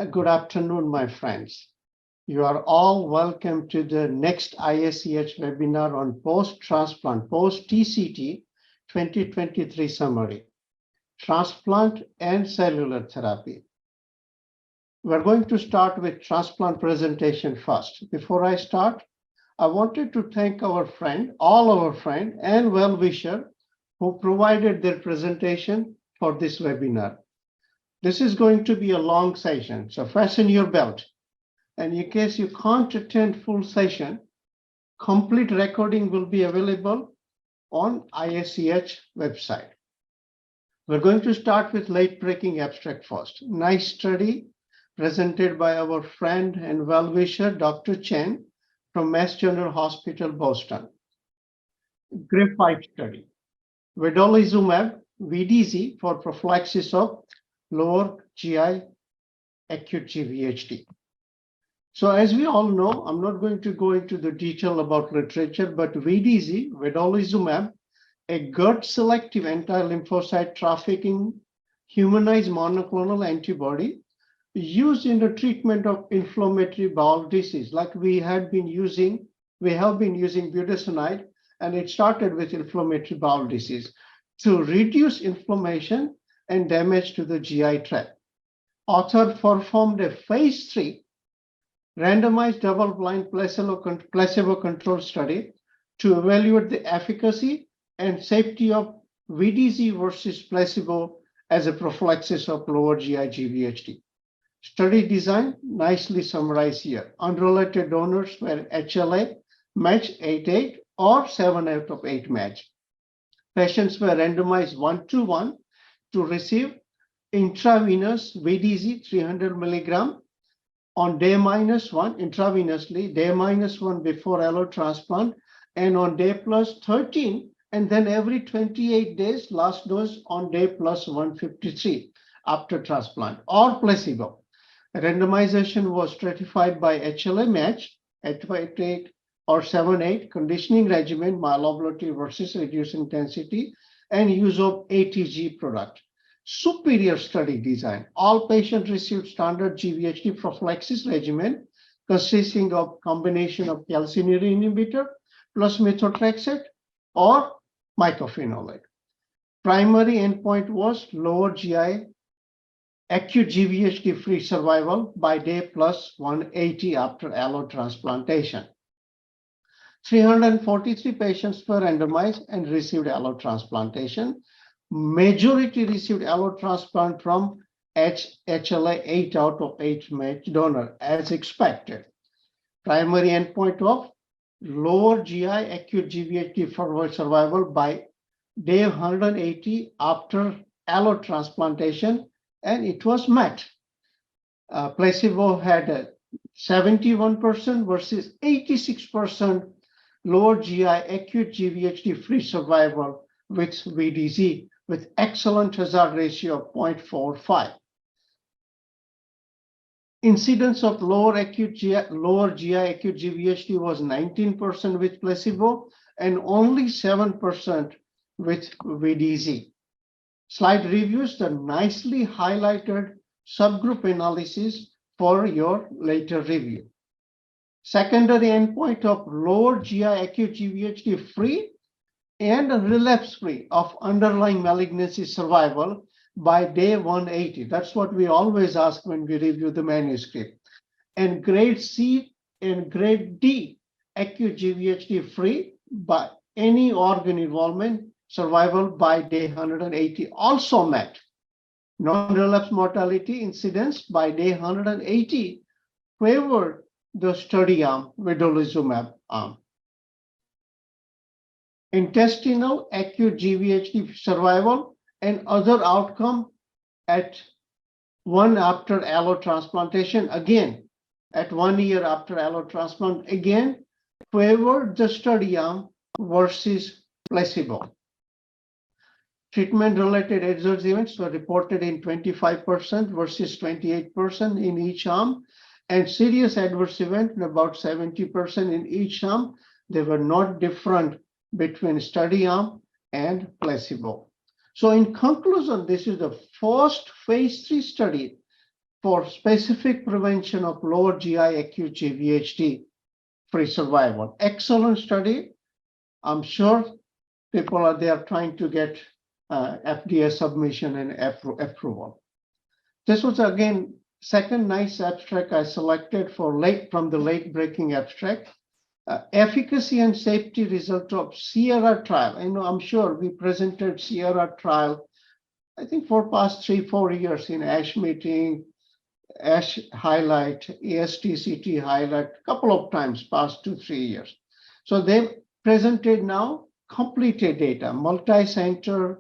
Good afternoon, my friends. You are all welcome to the next ISCH webinar on post-transplant, post-TCT 2023 summary, transplant and cellular therapy. We're going to start with transplant presentation first. Before I start, I wanted to thank all our friend and well-wisher who provided their presentation for this webinar. This is going to be a long session, so fasten your belt. And in case you can't attend full session, complete recording will be available on ISCH website. We're going to start with late-breaking abstract first. Nice study presented by our friend and well-wisher, Dr. Chen from Mass General Hospital, Boston. Graphite study. Vedolizumab, VDZ, for prophylaxis of lower GI acute GVHD. So as we all know, I'm not going to go into the detail about literature, but VDZ, vedolizumab, a gut-selective anti-lymphocyte trafficking humanized monoclonal antibody used in the treatment of inflammatory bowel disease, like we have been using budesonide, and it started with inflammatory bowel disease to reduce inflammation and damage to the GI tract. Author performed a phase 3 randomized double-blind placebo-controlled study to evaluate the efficacy and safety of VDZ versus placebo as a prophylaxis of lower GI GVHD. Study design nicely summarized here. Unrelated donors were HLA match 8-8 or 7 out of 8 match. Patients were randomized 1-to-1 to receive intravenous VDZ 300 milligram on day -1 intravenously, day -1 before allotransplant, and on day +13, and then every 28 days, last dose on day +153 after transplant, or placebo. Randomization was stratified by HLA match, 8-8 or 7-8, conditioning regimen, maloblative versus reduced intensity, and use of ATG product. Superior study design. All patients received standard GVHD prophylaxis regimen consisting of combination of calcineurin inhibitor plus methotrexate or mycophenolate. Primary endpoint was lower GI acute GVHD-free survival by day +180 after allotransplantation. 343 patients were randomized and received allotransplantation. Majority received allotransplant from HLA 8 out of 8 match donor as expected. Primary endpoint of lower GI acute GVHD forward survival by day 180 after allotransplantation, and it was met. Placebo had 71% versus 86% lower GI acute GVHD free survival with VDZ, with excellent hazard ratio of 0.45. Incidence of lower GI acute GVHD was 19% with placebo and only 7% with VDZ. Slide reviews the nicely highlighted subgroup analysis for your later review. Secondary endpoint of lower GI acute GVHD free and relapse-free of underlying malignancy survival by day 180. That's what we always ask when we review the manuscript. And grade C and grade D acute GVHD free by any organ involvement survival by day 180 also met. Non-relapse mortality incidence by day 180 favored the study arm, vedolizumab arm. Intestinal acute GVHD survival and other outcome at 1 after allotransplantation, again, at 1 year after allotransplant, again, favored the study arm versus placebo. Treatment-related adverse events were reported in 25% versus 28% in each arm, and serious adverse event in about 70% in each arm. They were not different between study arm and placebo. So in conclusion, this is the first phase 3 study for specific prevention of lower GI acute GVHD free survival. Excellent study. I'm sure people are there trying to get FDA submission and approval. This was again second nice abstract I selected for from the late breaking abstract. Efficacy and safety result of Sierra trial. I'm sure we presented Sierra trial, I think for past 3-4 years in ASH meeting, ASH highlight, ASTCT highlight, a couple of times past 2-3 years. So they presented now completed data, multi-center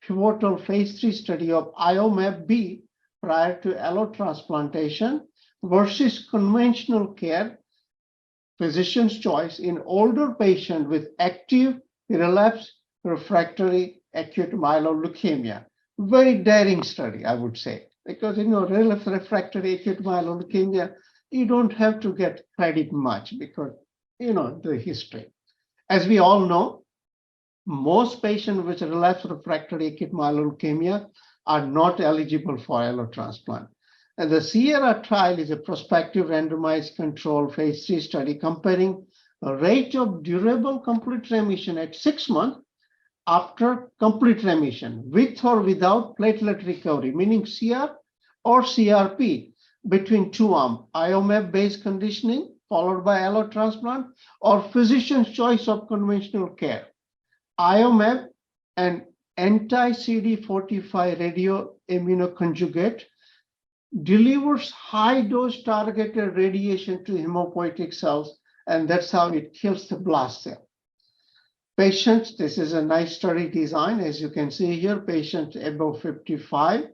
pivotal phase 3 study of IOMAP-B prior to allotransplantation versus conventional care, physician's choice in older patient with active relapse refractory acute myeloid leukemia. Very daring study, I would say, because relapse refractory acute myeloid leukemia, you don't have to get credit much because the history. As we all know, most patients with relapse refractory acute myeloid leukemia are not eligible for allotransplant. And the Sierra trial is a prospective randomized control phase 3 study comparing the rate of durable complete remission at 6 months after complete remission with or without platelet recovery, meaning CR or CRP, between two arms, IOMAP-based conditioning followed by allotransplant or physician's choice of conventional care. IOMAP, an anti-CD45 radioimmunoconjugate, delivers high dose targeted radiation to hematopoietic cells, and that's how it kills the blast cell. Patients, this is a nice study design. As you can see here, patients above 55,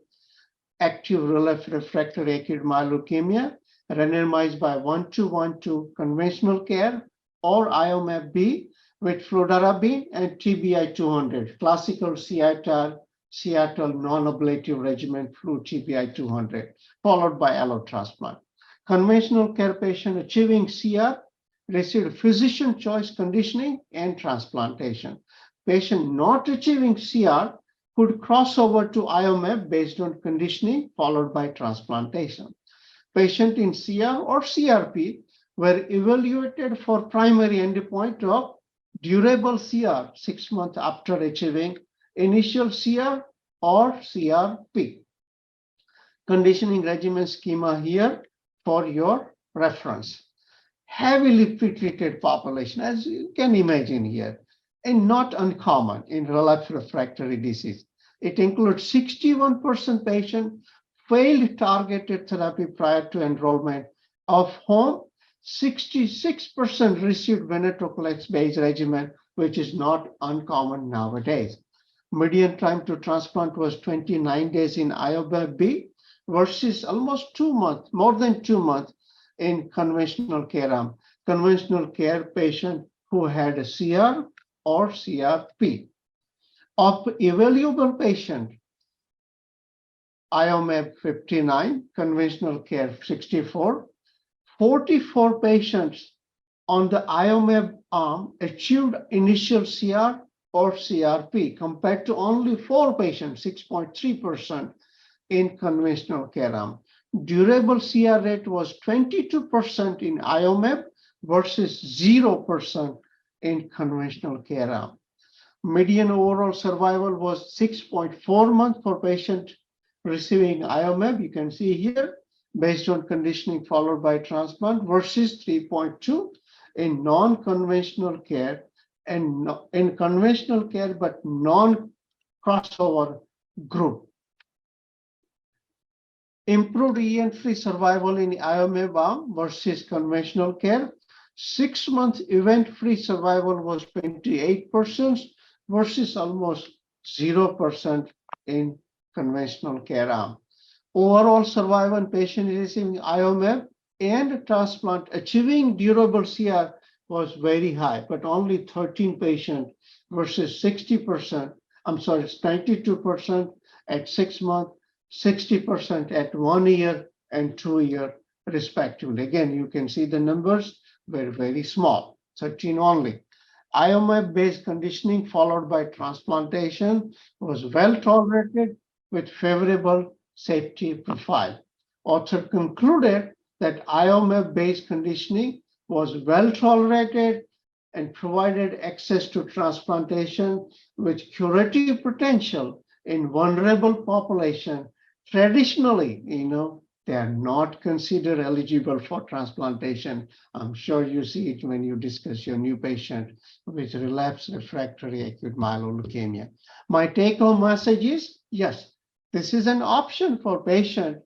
active relapse refractory acute myeloid leukemia, randomized by 1:1 to conventional care or IOMAP-B with fludarabine and TBI 200, classical Seattle non-ablative regimen flu TBI 200, followed by allotransplant. Conventional care patient achieving CR received physician choice conditioning and transplantation. Patient not achieving CR could cross over to IOMAP based on conditioning, followed by transplantation. Patient in CR or CRP were evaluated for primary endpoint of durable CR 6 months after achieving initial CR or CRP. Conditioning regimen schema here for your reference. Heavily pretreated population, as you can imagine here, and not uncommon in relapse refractory disease. It includes 61% patients failed targeted therapy prior to enrollment, of whom 66% received venetoclax-based regimen, which is not uncommon nowadays. Median time to transplant was 29 days in IOMAP-B versus almost 2 months, more than 2 months in conventional care arm. Conventional care patient who had a CR or CRP. Of evaluable patient, IOMAP 59, conventional care 64, 44 patients on the IOMAP arm achieved initial CR or CRP compared to only 4 patients, 6.3% in conventional care arm. Durable CR rate was 22% in IOMAP versus 0% in conventional care arm. Median overall survival was 6.4 months for patient receiving IOMAP. You can see here, based on conditioning followed by transplant versus 3.2 in non-conventional care and in conventional care, but non-crossover group. Improved event-free survival in IOMAP arm versus conventional care. 6 months event-free survival was 28% versus almost 0% in conventional care arm. Overall survival in patient receiving IOMAP and transplant achieving durable CR was very high, but only 13 patients versus 60%. I'm sorry, it's 92% at 6 months, 60% at 1 year and 2 years respectively. Again, you can see the numbers were very small, 13 only. IOMAP-based conditioning followed by transplantation was well tolerated with favorable safety profile. Author concluded that IOMF-based conditioning was well tolerated and provided access to transplantation with curative potential in vulnerable population. Traditionally, they are not considered eligible for transplantation. I'm sure you see it when you discuss your new patient with relapse refractory acute myeloid leukemia. My take-home message is, yes, this is an option for patient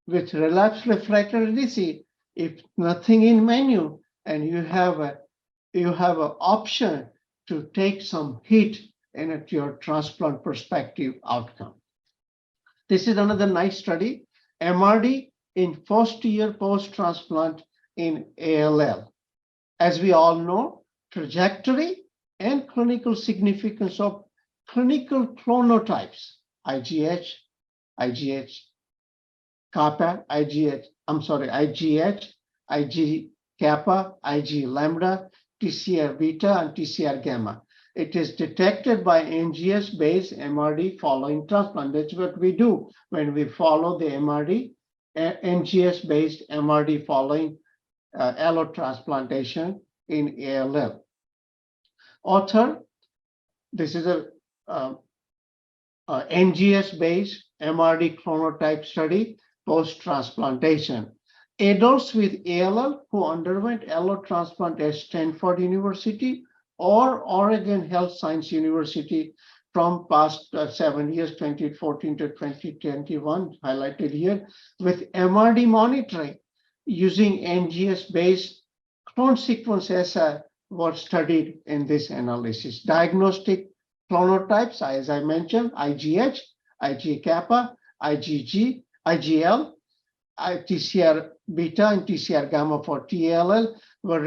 with relapse refractory disease. If nothing in menu and you have an option to take some hit in at your transplant perspective outcome. This is another nice study, MRD in first year post-transplant in ALL. As we all know, trajectory and clinical significance of clinical clonotypes, IGH, kappa, IGH, IG kappa, IG lambda, TCR beta, and TCR gamma. It is detected by NGS-based MRD following transplant. That's what we do when we follow the MRD, NGS-based MRD following allotransplantation in ALL. Author, this is a NGS-based MRD clonotype study post-transplantation. Adults with ALL who underwent allotransplant at Stanford University or Oregon Health Science University from past 7 years, 2014 to 2021, highlighted here, with MRD monitoring using NGS-based clone sequence assay were studied in this analysis. Diagnostic clonotypes, as I mentioned, IGH, IG kappa, IgG, IgL, TCR beta, and TCR gamma for TALL were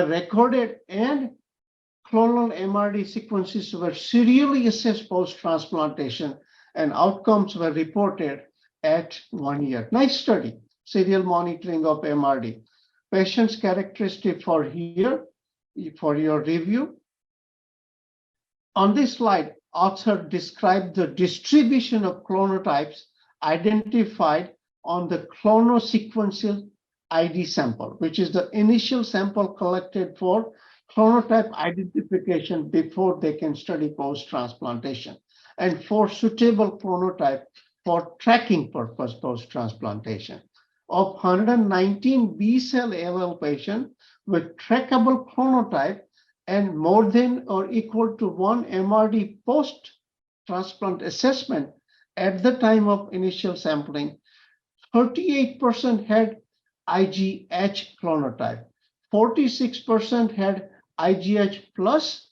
recorded, and clonal MRD sequences were serially assessed post-transplantation, and outcomes were reported at 1 year. Nice study, serial monitoring of MRD. Patient's characteristic for here, for your review. On this slide, author described the distribution of clonotypes identified on the clonosequential ID sample, which is the initial sample collected for clonotype identification before they can study post-transplantation, and for suitable clonotype for tracking purpose post-transplantation. Of 119 B-cell ALL patients with trackable clonotype and more than or equal to one MRD post-transplant assessment at the time of initial sampling, 38% had IGH clonotype, 46% had IGH plus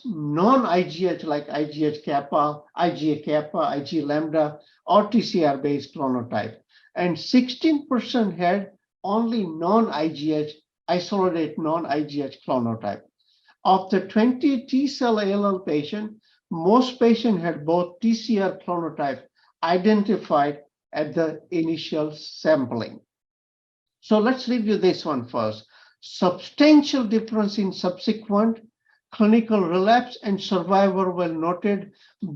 non-IGH like IGH kappa, IgA kappa, IG lambda, or TCR-based clonotype, and 16% had only non-IGH, isolated non-IGH clonotype. Of the 20 T-cell ALL patients, most patients had both TCR clonotype identified at the initial sampling. So let's review this one first. Substantial difference in subsequent clinical relapse and survival were noted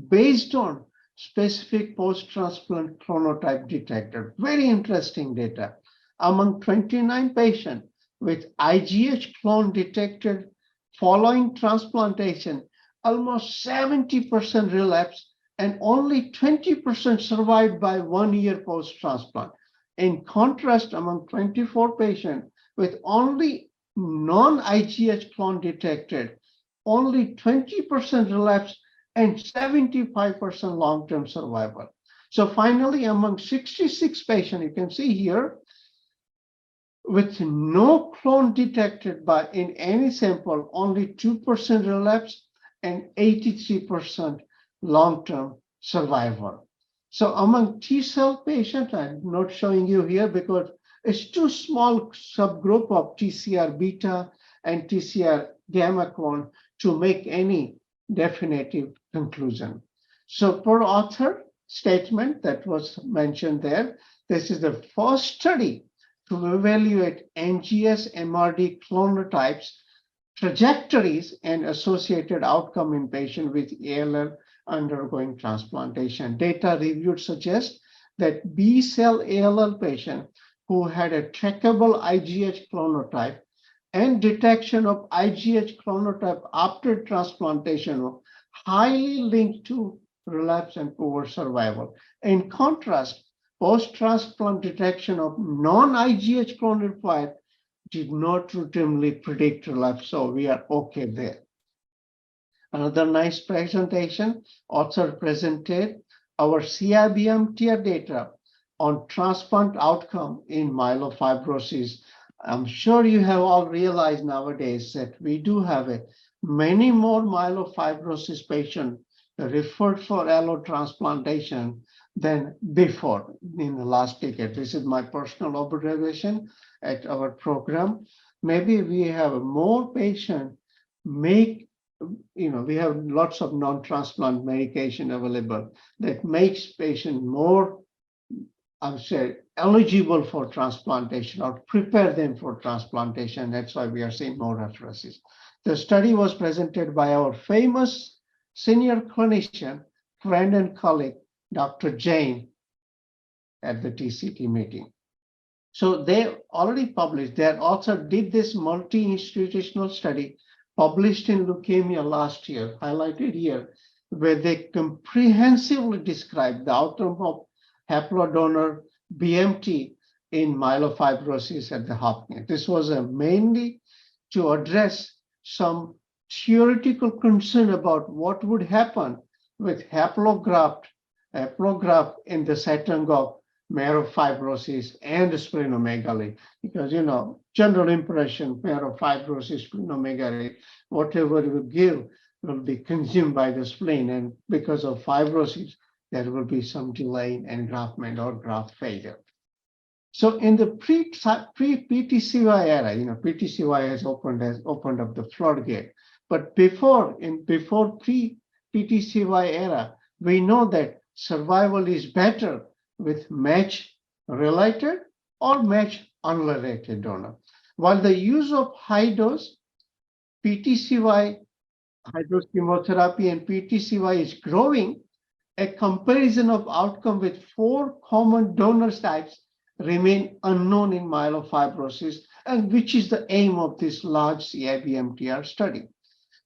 based on specific post-transplant clonotype detected. Very interesting data. Among 29 patients with IGH clone detected following transplantation, almost 70% relapsed and only 20% survived by 1 year post-transplant. In contrast, among 24 patients with only non-IGH clone detected, only 20% relapsed and 75% long-term survival. So finally, among 66 patients, you can see here, with no clone detected in any sample, only 2% relapse and 83% long-term survival. So among T-cell patients, I'm not showing you here because it's too small subgroup of TCR beta and TCR gamma clone to make any definitive conclusion. So per author statement that was mentioned there, this is the first study to evaluate NGS MRD clonotypes, trajectories, and associated outcome in patients with ALL undergoing transplantation. Data reviewed suggest that B cell ALL patient who had a trackable IgH clonotype and detection of IgH clonotype after transplantation were highly linked to relapse and poor survival. In contrast, post-transplant detection of non-IgH clonotype did not routinely predict relapse, so we are okay there. Another nice presentation, author presented our CIBMTR data on transplant outcome in myelofibrosis. I'm sure you have all realized nowadays that we do have many more myelofibrosis patients referred for allotransplantation than before in the last decade. This is my personal observation at our program. Maybe we have more patients we have lots of non-transplant medication available that makes patients more, I would say, eligible for transplantation or prepare them for transplantation. That's why we are seeing more references. The study was presented by our famous senior clinician, friend and colleague, Dr. Jain, at the TCT meeting. So they already published, their author did this multi-institutional study published in Leukemia last year, highlighted here, where they comprehensively described the outcome of haplodonor BMT in myelofibrosis at the Hopkins. This was mainly to address some theoretical concern about what would happen with haplograft in the setting of myelofibrosis and splenomegaly, because general impression, myelofibrosis, splenomegaly, whatever you give will be consumed by the spleen, and because of fibrosis, there will be some delay in engraftment or graft failure. So in the pre-PTCY era, PTCY has opened up the floodgate. But before pre-PTCY era, we know that survival is better with match-related or match-unrelated donor. While the use of high-dose PTCY, high-dose chemotherapy and PTCY is growing, a comparison of outcome with 4 common donor types remain unknown in myelofibrosis, and which is the aim of this large CIBMTR study.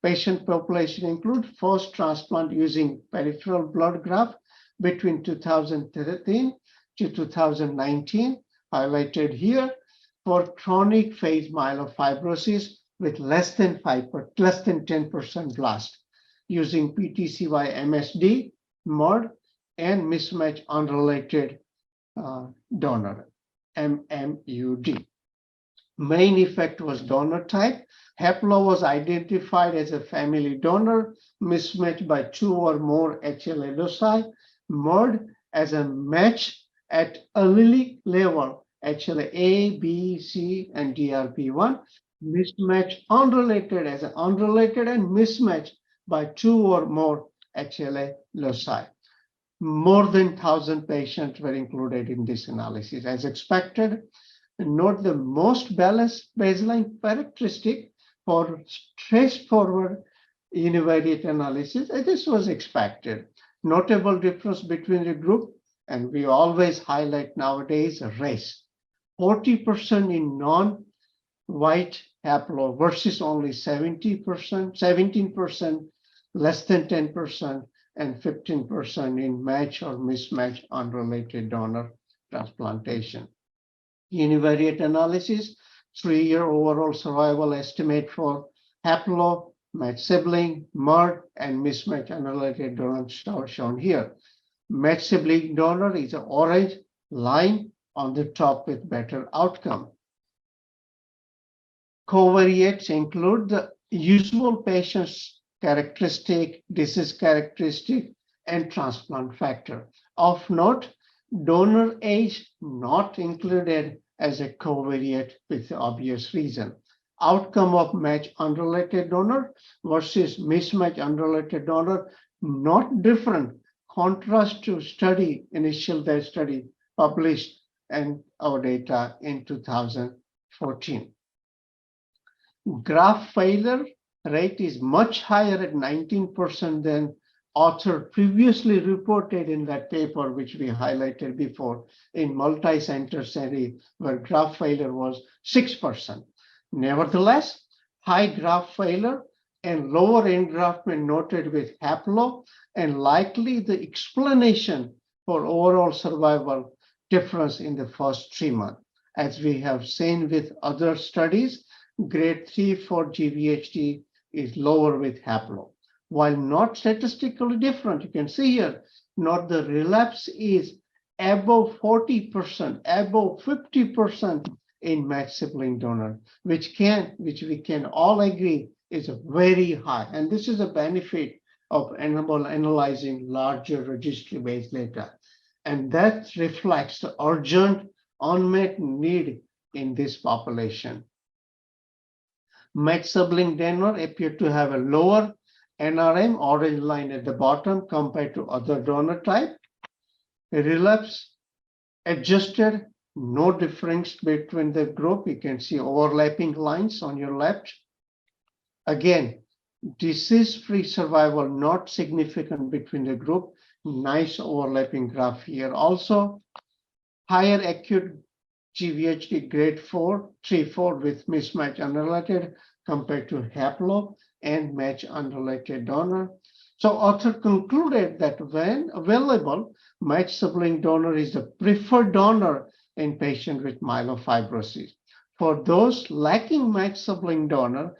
Patient population include first transplant using peripheral blood graft between 2013 to 2019, highlighted here, for chronic phase myelofibrosis with less than 10% blast, using PTCY MSD, MUD, and mismatch unrelated donor, MMUD. Main effect was donor type. Haplo was identified as a family donor, mismatched by 2 or more HLA loci. MUD as a match at allelic level, HLA A, B, C, and DRP1. Mismatch unrelated as an unrelated and mismatched by 2 or more HLA loci. More than 1,000 patients were included in this analysis. As expected, note the most balanced baseline characteristic for straightforward univariate analysis. This was expected. Notable difference between the group, and we always highlight nowadays race. 40% in non-white haplo versus only 17%, less than 10%, and 15% in match or mismatch unrelated donor transplantation. Univariate analysis, 3-year overall survival estimate for haplo, match sibling, MUD, and mismatch unrelated donors are shown here. Match sibling donor is an orange line on the top with better outcome. Covariates include the usual patient's characteristic, disease characteristic, and transplant factor. Of note, donor age not included as a covariate with the obvious reason. Outcome of match unrelated donor versus mismatch unrelated donor, not different. Contrast to initial study published and our data in 2014. Graft failure rate is much higher at 19% than author previously reported in that paper, which we highlighted before, in multi-center study where graft failure was 6%. Nevertheless, high graft failure and lower engraftment noted with haplo, and likely the explanation for overall survival difference in the first 3 months. As we have seen with other studies, grade 3 for GVHD is lower with haplo. While not statistically different, you can see here, not the relapse is above 40%, above 50% in matched sibling donor, which we can all agree is very high. And this is a benefit of analyzing larger registry-based data. And that reflects the urgent unmet need in this population. Matched sibling donor appear to have a lower NRM, orange line at the bottom, compared to other donor type. Relapse adjusted, no difference between the group. You can see overlapping lines on your left. Again, disease-free survival not significant between the group. Nice overlapping graph here. Also, higher acute GVHD grade 3-4 with mismatch unrelated compared to haplo and match unrelated donor. So author concluded that when available, matched sibling donor is the preferred donor in patients with myelofibrosis. For those lacking matched sibling donor,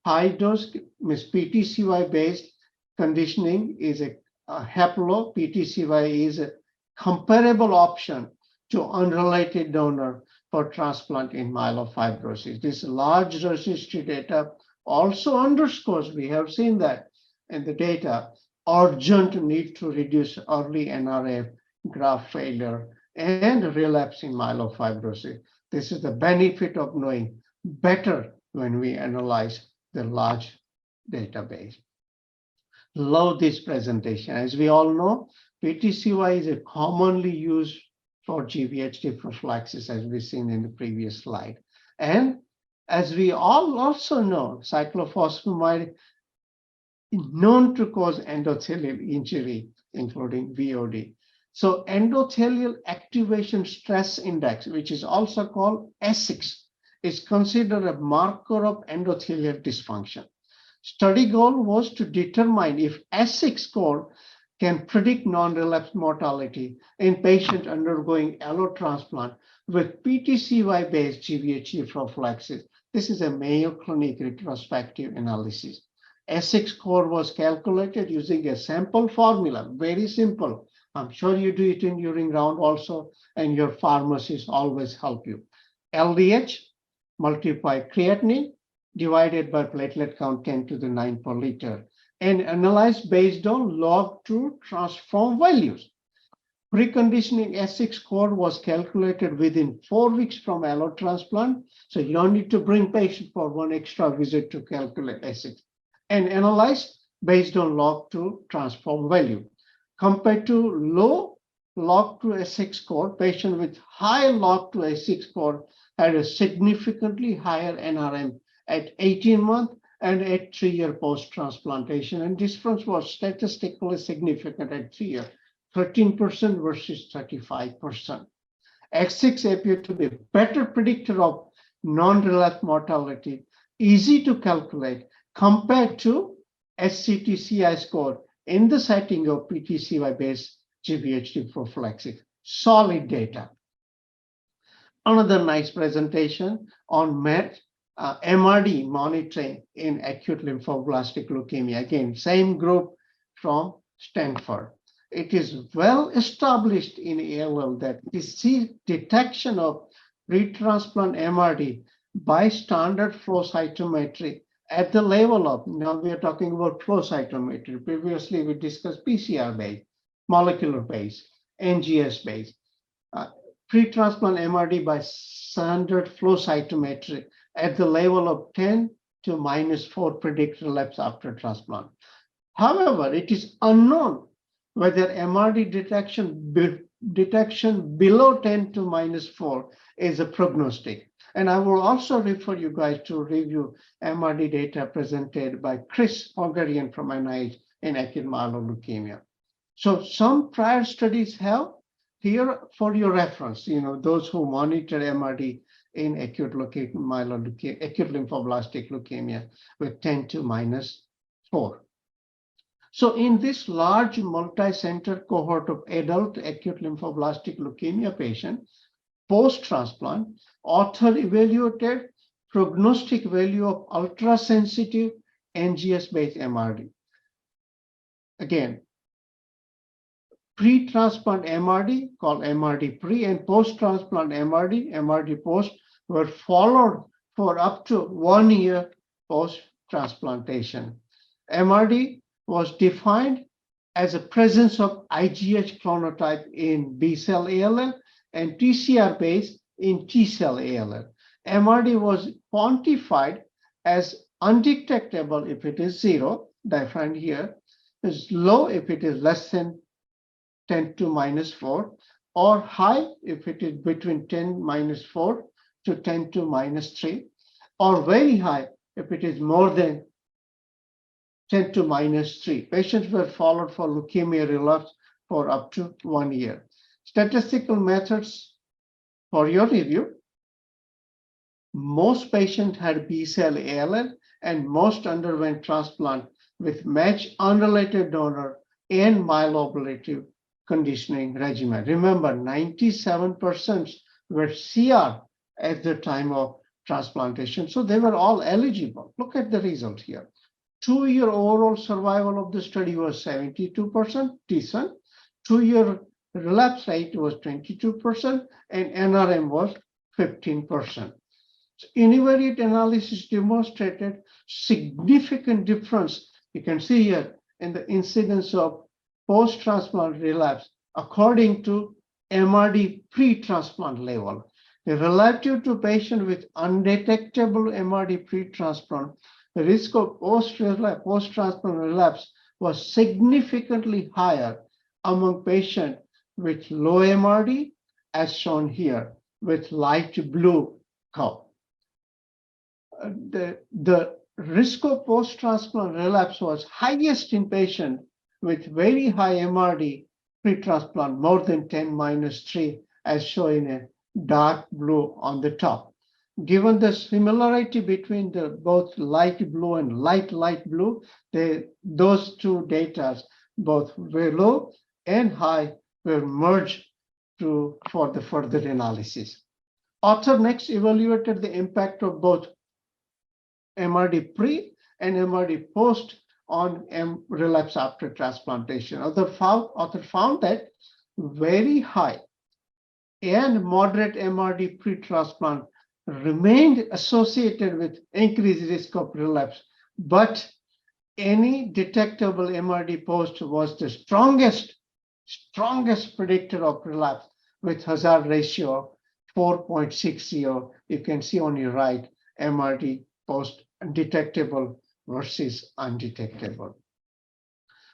high dose PTCY based conditioning is a haplo. PTCY is a comparable option to unrelated donor for transplant in myelofibrosis. This large registry data also underscores, we have seen that in the data, urgent need to reduce early NRF, graft failure, and relapse in myelofibrosis. This is the benefit of knowing better when we analyze the large database. Love this presentation. As we all know, PTCY is a commonly used for GVHD prophylaxis, as we've seen in the previous slide. And as we all also know, cyclophosphamide is known to cause endothelial injury, including VOD. So endothelial activation stress index, which is also called S6, is considered a marker of endothelial dysfunction. Study goal was to determine if S6 score can predict non-relapse mortality in patients undergoing allotransplant with PTCY-based GVHD prophylaxis. This is a Mayo Clinic retrospective analysis. S6 score was calculated using a sample formula, very simple. I'm sure you do it in urine round also, and your pharmacists always help you. LDH multiplied creatinine divided by platelet count 10 to the 9 per liter, and analyzed based on log2 transform values. Preconditioning S6 score was calculated within 4 weeks from allotransplant, so you don't need to bring patient for one extra visit to calculate S6, and analyzed based on log2 transform value. Compared to low log2 S6 score, patient with high log2 S6 score had a significantly higher NRM at 18 months and at 3-year post-transplantation, and difference was statistically significant at 3 years, 13% versus 35%. S6 appeared to be a better predictor of non-relapse mortality, easy to calculate compared to SCTCI score in the setting of PTCY-based GVHD prophylaxis. Solid data. Another nice presentation on MRD monitoring in acute lymphoblastic leukemia. Again, same group from Stanford. It is well established in ALL that disease detection of pre-transplant MRD by standard flow cytometry at the level of, now we are talking about flow cytometry. Previously, we discussed PCR-based, molecular-based, NGS-based. Pre-transplant MRD by standard flow cytometry at the level of 10 to -4 predict relapse after transplant. However, it is unknown whether MRD detection below 10 to -4 is a prognostic. And I will also refer you guys to review MRD data presented by Chris Hogarian from NIH in acute myeloid leukemia. So some prior studies have here for your reference, those who monitor MRD in acute myeloid leukemia, acute lymphoblastic leukemia with 10 to -4. So in this large multi-center cohort of adult acute lymphoblastic leukemia patients, post-transplant, author evaluated prognostic value of ultrasensitive NGS-based MRD. Again, pre-transplant MRD, called MRD pre, and post-transplant MRD post, were followed for up to 1 year post-transplantation. MRD was defined as a presence of IgH clonotype in B-cell ALL and TCR base in T-cell ALL. MRD was quantified as undetectable if it is 0, defined here, is low if it is less than 10 to -4, or high if it is between 10 -4 to 10 to -3, or very high if it is more than 10 to -3. Patients were followed for leukemia relapse for up to 1 year. Statistical methods for your review. Most patients had B-cell ALL and most underwent transplant with matched unrelated donor and myeloablative conditioning regimen. Remember, 97% were CR at the time of transplantation, so they were all eligible. Look at the result here. 2-year overall survival of the study was 72%, decent. 2-year relapse rate was 22%, and NRM was 15%. So univariate analysis demonstrated significant difference. You can see here in the incidence of post-transplant relapse according to MRD pre-transplant level. Relative to patients with undetectable MRD pre-transplant, the risk of post-transplant relapse was significantly higher among patients with low MRD, as shown here, with light blue curve. The risk of post-transplant relapse was highest in patients with very high MRD pre-transplant, more than 10 -3, as shown in a dark blue on the top. Given the similarity between the both light blue and light blue, those two data, both very low and high, were merged for the further analysis. Author next evaluated the impact of both MRD pre and MRD post on relapse after transplantation. Author found that very high and moderate MRD pre-transplant remained associated with increased risk of relapse, but any detectable MRD post was the strongest predictor of relapse with hazard ratio of 4.60. You can see on your right, MRD post detectable versus undetectable.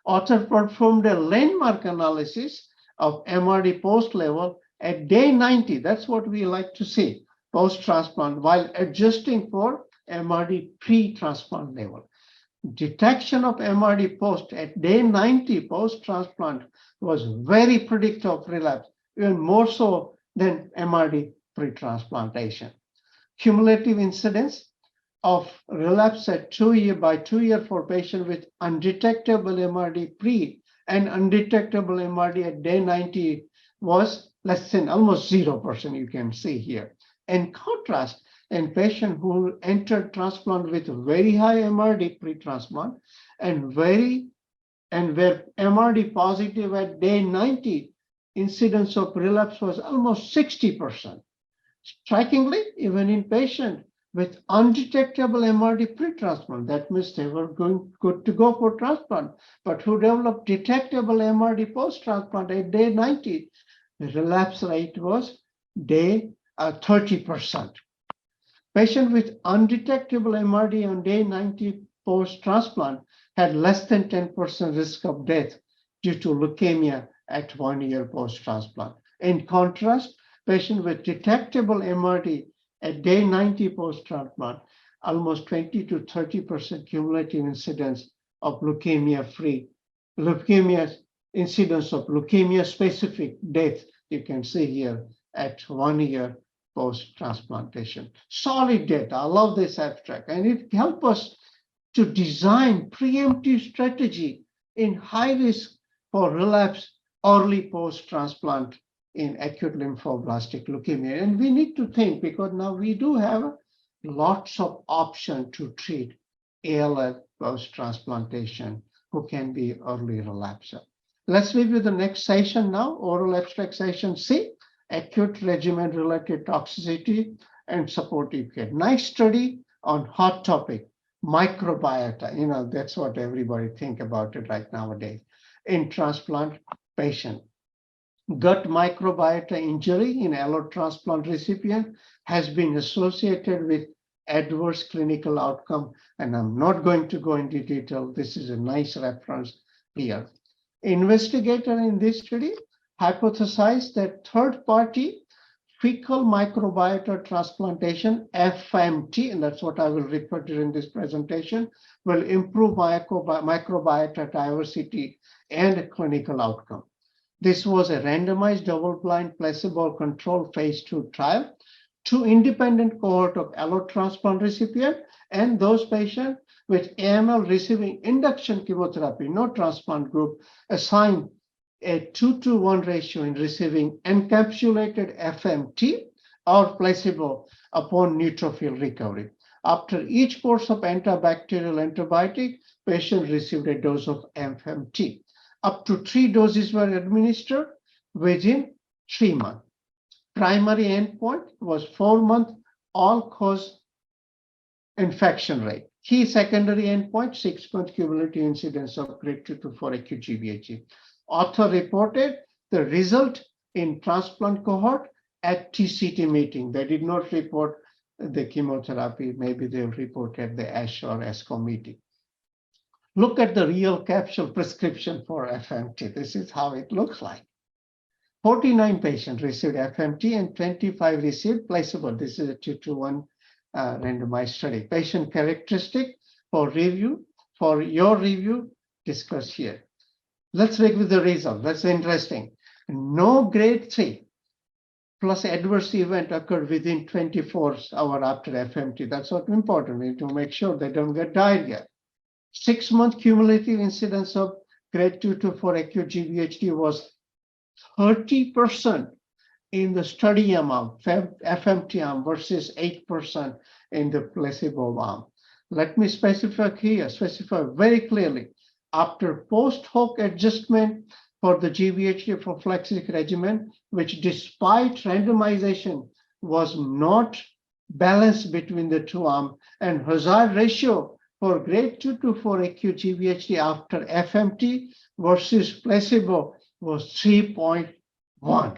Author performed a landmark analysis of MRD post level at day 90. That's what we like to see post-transplant, while adjusting for MRD pre-transplant level. Detection of MRD post at day 90 post-transplant was very predictive of relapse, even more so than MRD pre-transplantation. Cumulative incidence of relapse at 2 year for patients with undetectable MRD pre and undetectable MRD at day 90 was less than almost 0%, you can see here. In contrast, in patients who entered transplant with very high MRD pre-transplant and were MRD positive at day 90, incidence of relapse was almost 60%. Strikingly, even in patients with undetectable MRD pre-transplant, that means they were good to go for transplant, but who developed detectable MRD post-transplant at day 90, the relapse rate was 30%. Patients with undetectable MRD on day 90 post-transplant had less than 10% risk of death due to leukemia at 1 year post-transplant. In contrast, patients with detectable MRD at day 90 post-transplant, almost 20 to 30% cumulative incidence of leukemia-free Leukemia, incidence of leukemia-specific death, you can see here at 1 year post-transplantation. Solid data. I love this abstract, and it helps us to design preemptive strategy in high risk for relapse early post-transplant in acute lymphoblastic leukemia. And we need to think, because now we do have lots of options to treat ALL post-transplantation who can be early relapser. Let's review the next session now, oral abstract session C, acute regimen-related toxicity and supportive care. Nice study on hot topic, microbiota. That's what everybody think about it right nowadays in transplant patient. Gut microbiota injury in allotransplant recipient has been associated with adverse clinical outcome, and I'm not going to go into detail. This is a nice reference here. Investigator in this study hypothesized that third-party fecal microbiota transplantation, FMT, and that's what I will refer to in this presentation, will improve microbiota diversity and clinical outcome. This was a randomized double-blind placebo-controlled phase 2 trial. 2 independent cohort of allotransplant recipient and those patients with AML receiving induction chemotherapy, no transplant group, assigned a 2-to-1 ratio in receiving encapsulated FMT or placebo upon neutrophil recovery. After each course of antibacterial antibiotic, patient received a dose of FMT. Up to 3 doses were administered within 3 months. Primary endpoint was 4-month all-cause infection rate. Key secondary endpoint, 6-month cumulative incidence of grade 2 to 4 acute GVHD. Author reported the result in transplant cohort at TCT meeting. They did not report the chemotherapy. Maybe they'll report at the ASH or ESCO meeting. Look at the real capsule prescription for FMT. This is how it looks like. 49 patients received FMT and 25 received placebo. This is a 2-to-1 randomized study. Patient characteristic for your review, discussed here. Let's review the result. That's interesting. No grade 3 plus adverse event occurred within 24 hours after FMT. That's what's important. We need to make sure they don't get diarrhea. 6-month cumulative incidence of grade 2 to 4 acute GVHD was 30% in the study arm, FMT arm, versus 8% in the placebo arm. Let me specify very clearly. After post-hoc adjustment for the GVHD prophylactic regimen, which despite randomization was not balanced between the 2 arms, and hazard ratio for grade 2 to 4 acute GVHD after FMT versus placebo was 3.1.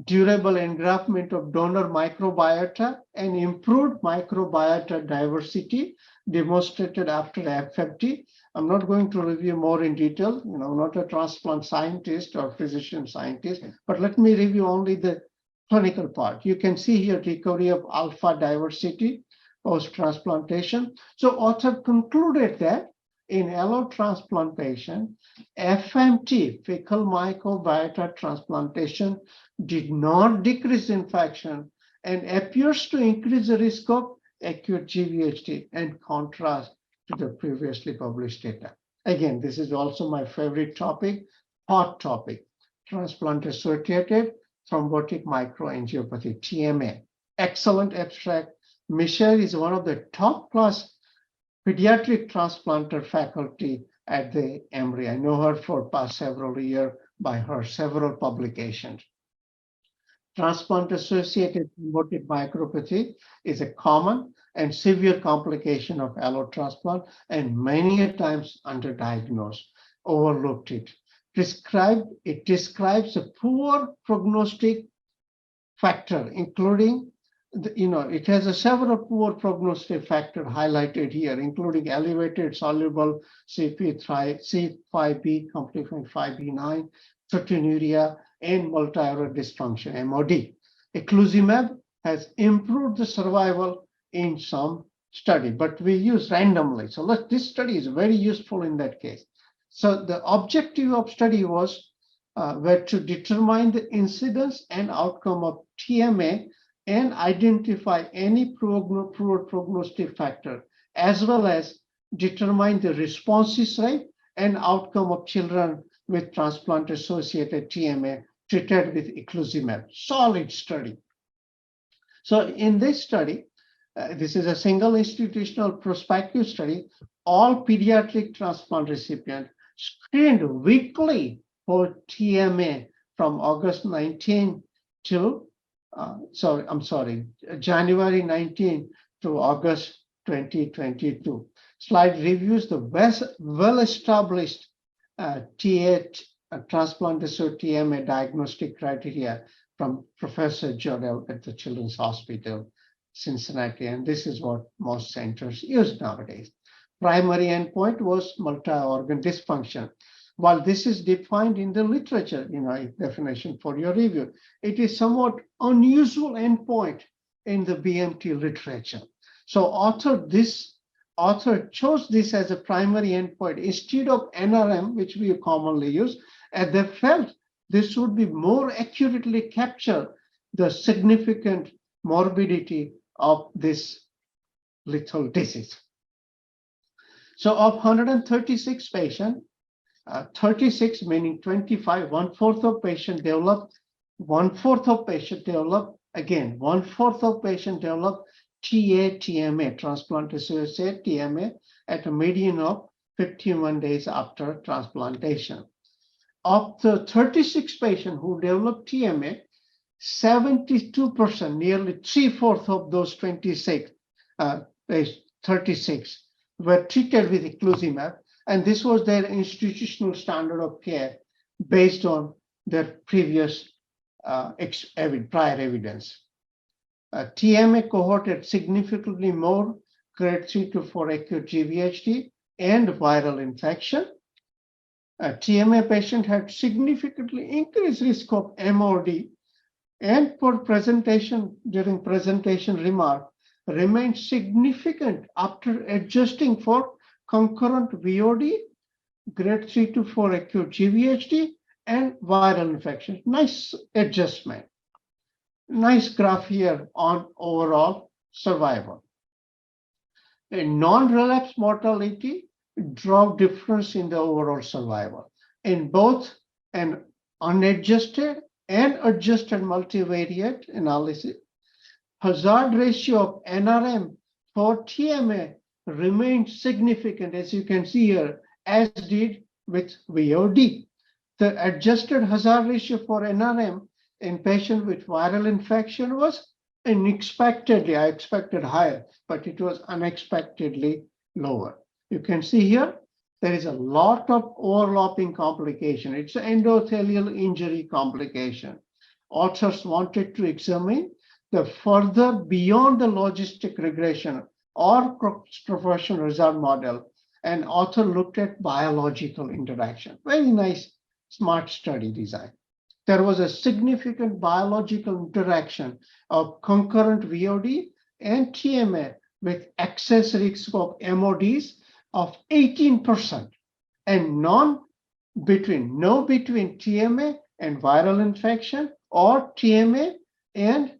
Durable engraftment of donor microbiota and improved microbiota diversity demonstrated after FMT. I'm not going to review more in detail. I'm not a transplant scientist or physician scientist, but let me review only the clinical part. You can see here recovery of alpha diversity post-transplantation. So author concluded that in allotransplantation, FMT, fecal microbiota transplantation, did not decrease infection and appears to increase the risk of acute GVHD in contrast to the previously published data. Again, this is also my favorite topic, hot topic, transplant-associated thrombotic microangiopathy, TMA. Excellent abstract. Michelle is one of the top-class pediatric transplanter faculty at the Emory. I know her for past several years by her several publications. Transplant-associated thrombotic micropathy is a common and severe complication of allotransplant and many a times underdiagnosed, overlooked it. It describes a poor prognostic factor, including it has several poor prognostic factors highlighted here, including elevated soluble C5b, complement 5b9, proteinuria, and multi-organ dysfunction, MOD. Eculizumab has improved the survival in some study, but we use randomly. So this study is very useful in that case. So the objective of study was were to determine the incidence and outcome of TMA and identify any prognostic factor, as well as determine the responses rate and outcome of children with transplant-associated TMA treated with eculizumab. Solid study. So in this study, this is a single institutional prospective study, all pediatric transplant recipients screened weekly for TMA from August 19 to, January 19 to August 2022. Slide reviews the well-established transplant-associated TMA diagnostic criteria from Professor Jodell at the Children's Hospital, Cincinnati, and this is what most centers use nowadays. Primary endpoint was multi-organ dysfunction. While this is defined in the literature, definition for your review, it is somewhat unusual endpoint in the BMT literature. So author chose this as a primary endpoint instead of NRM, which we commonly use, and they felt this would be more accurately capture the significant morbidity of this lethal disease. So of 136 patients, 36 meaning 25, 1/4 of patients developed, 1/4 of patients developed, again, 1/4 of patients developed TMA, transplant-associated TMA, at a median of 51 days after transplantation. Of the 36 patients who developed TMA, 72%, nearly 3/4 of those 36 were treated with eculizumab, and this was their institutional standard of care based on their previous prior evidence. TMA cohort had significantly more grade 3 to 4 acute GVHD and viral infection. A TMA patient had significantly increased risk of MRD, and during presentation remark, remained significant after adjusting for concurrent VOD, grade 3 to 4 acute GVHD, and viral infection. Nice adjustment. Nice graph here on overall survival. A non-relapse mortality drove difference in the overall survival in both an unadjusted and adjusted multivariate analysis. Hazard ratio of NRM for TMA remained significant, as you can see here, as did with VOD. The adjusted hazard ratio for NRM in patients with viral infection was unexpectedly, I expected higher, but it was unexpectedly lower. You can see here, there is a lot of overlapping complication. It's an endothelial injury complication. Authors wanted to examine the further beyond the logistic regression or proportional result model, and author looked at biological interaction. Very nice, smart study design. There was a significant biological interaction of concurrent VOD and TMA with excess risk of MODs of 18%, and no between TMA and viral infection or TMA and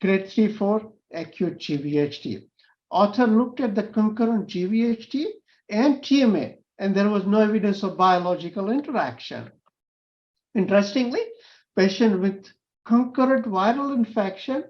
grade 3/4 acute GVHD. Author looked at the concurrent GVHD and TMA, and there was no evidence of biological interaction. Interestingly, patients with concurrent viral infection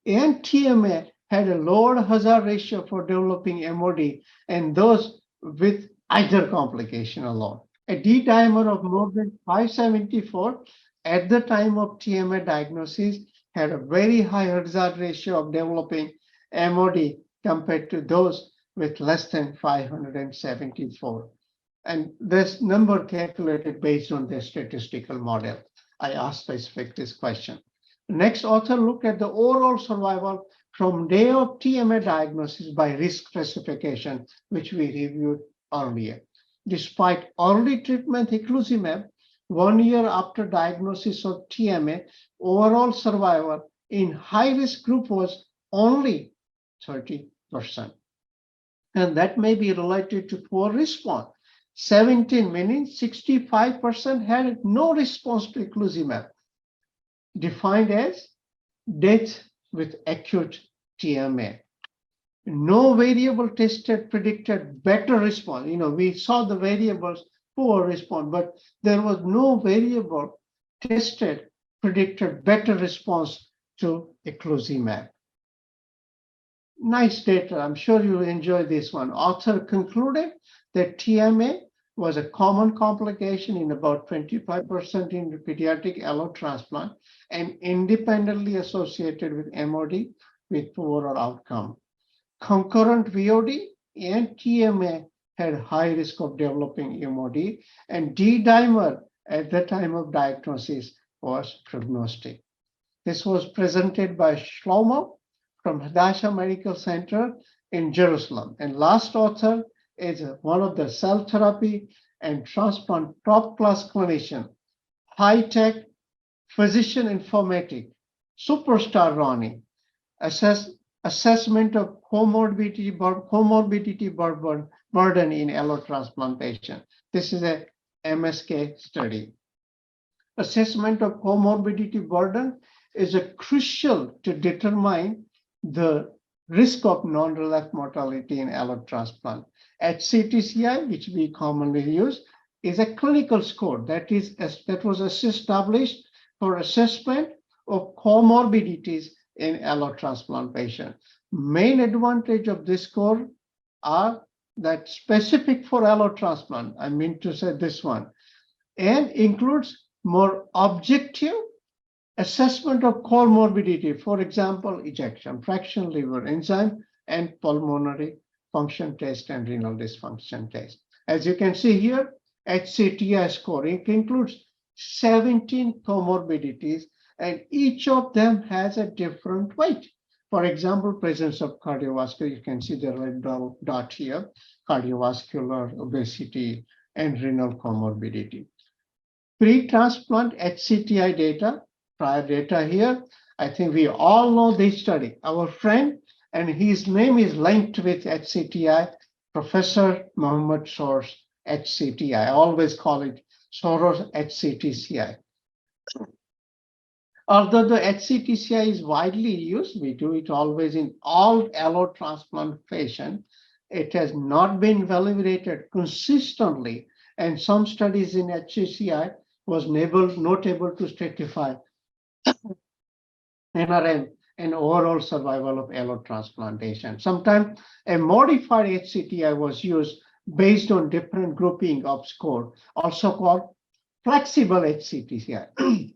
and TMA had a lower hazard ratio for developing MOD, and those with either complication alone. A D-dimer of more than 574 at the time of TMA diagnosis had a very high hazard ratio of developing MOD compared to those with less than 574. And this number calculated based on the statistical model. I asked specific this question. Next, author looked at the overall survival from day of TMA diagnosis by risk stratification, which we reviewed earlier. Despite early treatment eculizumab, 1 year after diagnosis of TMA, overall survival in high-risk group was only 30%. And that may be related to poor response. 17, meaning 65% had no response to eculizumab, defined as death with acute TMA. No variable tested predicted better response. We saw the variables poor response, but there was no variable tested predicted better response to eculizumab. Nice data. I'm sure you enjoy this one. Author concluded that TMA was a common complication in about 25% in pediatric allotransplant and independently associated with MOD with poorer outcome. Concurrent VOD and TMA had high risk of developing MOD, and D-dimer at the time of diagnosis was prognostic. This was presented by Shlomo from Hadassah Medical Center in Jerusalem. And last author is one of the cell therapy and transplant top-class clinician, high-tech physician informatic, superstar Ronnie, assessment of comorbidity burden in allotransplantation. This is a MSK study. Assessment of comorbidity burden is a crucial to determine the risk of non-relapse mortality in allotransplant. HCTCI, which we commonly use, is a clinical score that was established for assessment of comorbidities in allotransplant patients. Main advantage of this score are that specific for allotransplant, I mean to say this one, and includes more objective assessment of comorbidity, for example, ejection fraction, liver enzyme, and pulmonary function test and renal dysfunction test. As you can see here, HCTI scoring includes 17 comorbidities, and each of them has a different weight. For example, presence of cardiovascular, you can see the red dot here, cardiovascular, obesity, and renal comorbidity. Pre-transplant HCTI data, prior data here. I think we all know this study. Our friend, and his name is linked with HCTI, Professor Mohammed Soros HCTI. I always call it Soros HCTCI. Although the HCTCI is widely used, we do it always in all allotransplant patients, it has not been validated consistently, and some studies in HCTCI was not able to stratify NRM and overall survival of allotransplantation. Sometimes a modified HCTI was used based on different grouping of score, also called flexible HCTCI.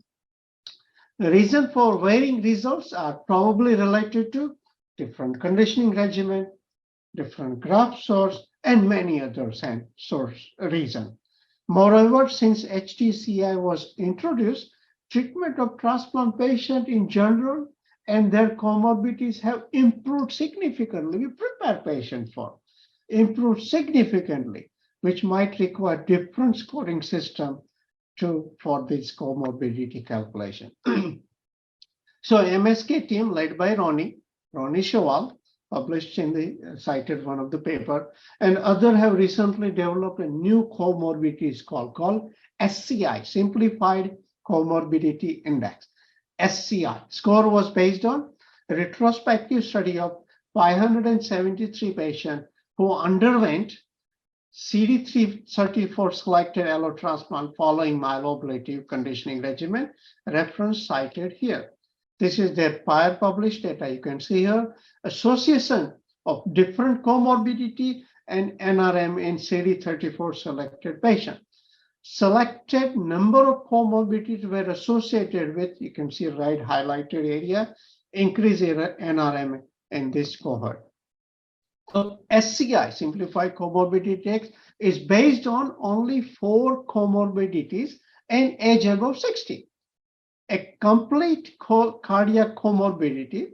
The reason for varying results are probably related to different conditioning regimen, different graft source, and many other reasons. Moreover, since HTCI was introduced, treatment of transplant patients in general and their comorbidities have improved significantly. We prepare patients for improved significantly, which might require different scoring system for this comorbidity calculation. So MSK team led by Ronnie Shawal, published in the cited one of the paper, and other have recently developed a new comorbidity score called SCI, Simplified Comorbidity Index. SCI score was based on a retrospective study of 573 patients who underwent CD334 selected allotransplant following myeloablative conditioning regimen, reference cited here. This is their prior published data. You can see here association of different comorbidity and NRM in CD34 selected patients. Selected number of comorbidities were associated with, you can see right highlighted area, increase in NRM in this cohort. So SCI, Simplified Comorbidity Index, is based on only 4 comorbidities and age above 60. A complete cardiac comorbidity,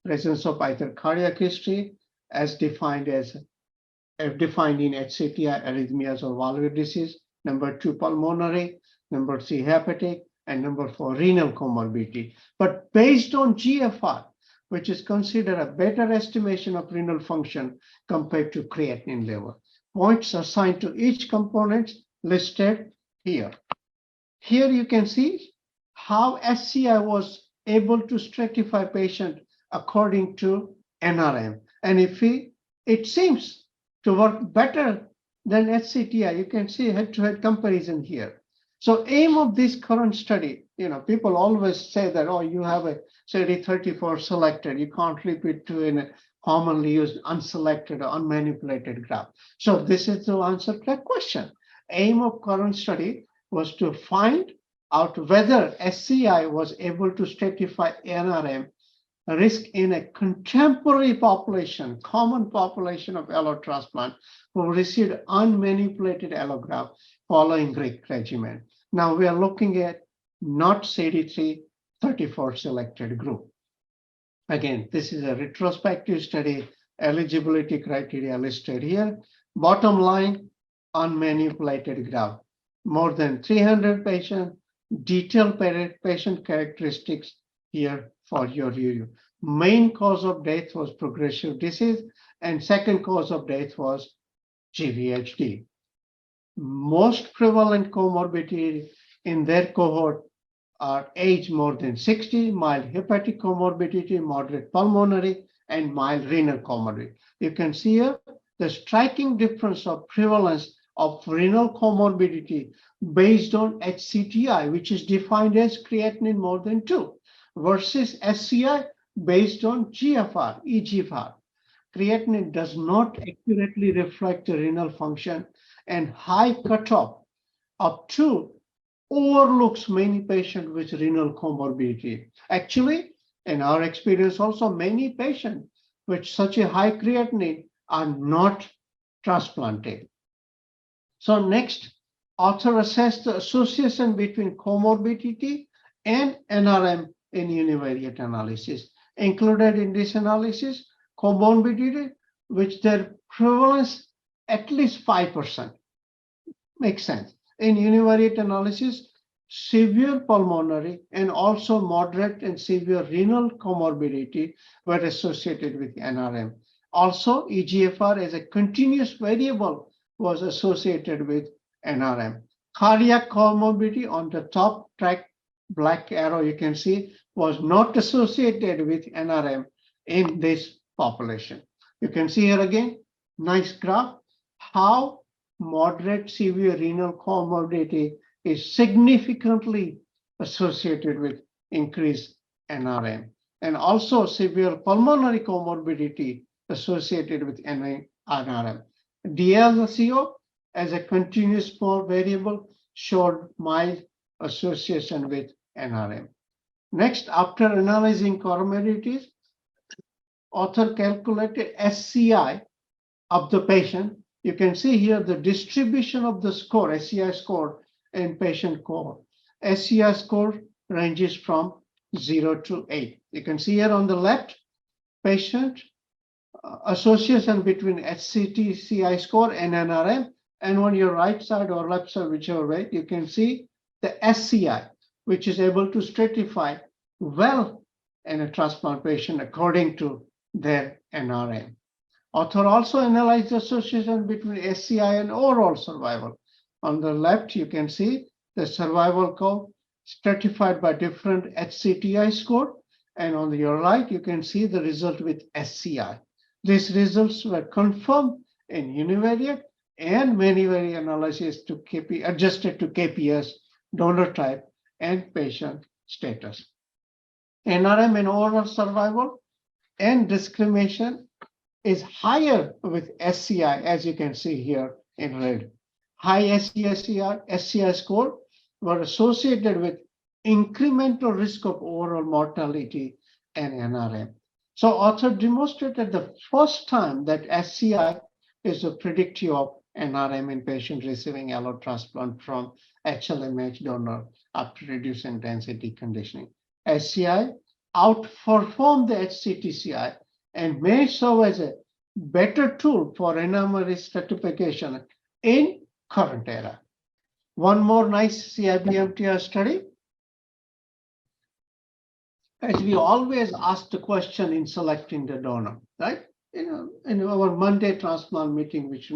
presence of either cardiac history as defined in HCTI, arrhythmias or valvular disease, number 2 pulmonary, number 3 hepatic, and number 4 renal comorbidity. But based on GFR, which is considered a better estimation of renal function compared to creatinine level. points assigned to each component listed here. Here you can see how SCI was able to stratify patient according to NRM. And it seems to work better than HCTI. You can see head-to-head comparison here. So aim of this current study, people always say that, oh, you have a CD34 selected, you can't repeat to a commonly used unselected or unmanipulated graph. So this is to answer that question. Aim of current study was to find out whether SCI was able to stratify NRM risk in a contemporary population, common population of allotransplant who received unmanipulated allograft following Greek regimen. Now we are looking at not CD34 selected group. Again, this is a retrospective study, eligibility criteria listed here. Bottom line, unmanipulated graft. More than 300 patients, detailed patient characteristics here for your review. Main cause of death was progressive disease, and second cause of death was GVHD. Most prevalent comorbidity in their cohort are age more than 60, mild hepatic comorbidity, moderate pulmonary, and mild renal comorbidity. You can see here the striking difference of prevalence of renal comorbidity based on HCTI, which is defined as creatinine more than 2, versus SCI based on GFR, eGFR. Creatinine does not accurately reflect the renal function, and high cutoff of 2 overlooks many patients with renal comorbidity. Actually, in our experience also, many patients with such a high creatinine are not transplanted. So next, author assessed the association between comorbidity and NRM in univariate analysis. Included in this analysis, comorbidity, which their prevalence at least 5%. Makes sense. In univariate analysis, severe pulmonary and also moderate and severe renal comorbidity were associated with NRM. Also, eGFR as a continuous variable was associated with NRM. Cardiac comorbidity on the top track, black arrow you can see, was not associated with NRM in this population. You can see here again, nice graph, how moderate severe renal comorbidity is significantly associated with increased NRM, and also severe pulmonary comorbidity associated with NRM. DLCO as a continuous small variable showed mild association with NRM. Next, after analyzing comorbidities, author calculated SCI of the patient. You can see here the distribution of the score, SCI score in patient cohort. SCI score ranges from 0 to 8. You can see here on the left, patient association between HCTCI score and NRM, and on your right side or left side, whichever way, you can see the SCI, which is able to stratify well in a transplant patient according to their NRM. Author also analyzed the association between SCI and overall survival. On the left, you can see the survival curve stratified by different HCTI score, and on your right, you can see the result with SCI. These results were confirmed in univariate and manivariate analysis to adjusted to KPS, donor type, and patient status. NRM and overall survival and discrimination is higher with SCI, as you can see here in red. High SCI score were associated with incremental risk of overall mortality and NRM. So author demonstrated the first time that SCI is a predictive of NRM in patients receiving allotransplant from HLMH donor after reduced intensity conditioning. SCI outperformed the HCTCI and may serve as a better tool for NRM stratification in current era. One more nice CIBMTR study. As we always ask the question in selecting the donor, right? in our Monday transplant meeting, which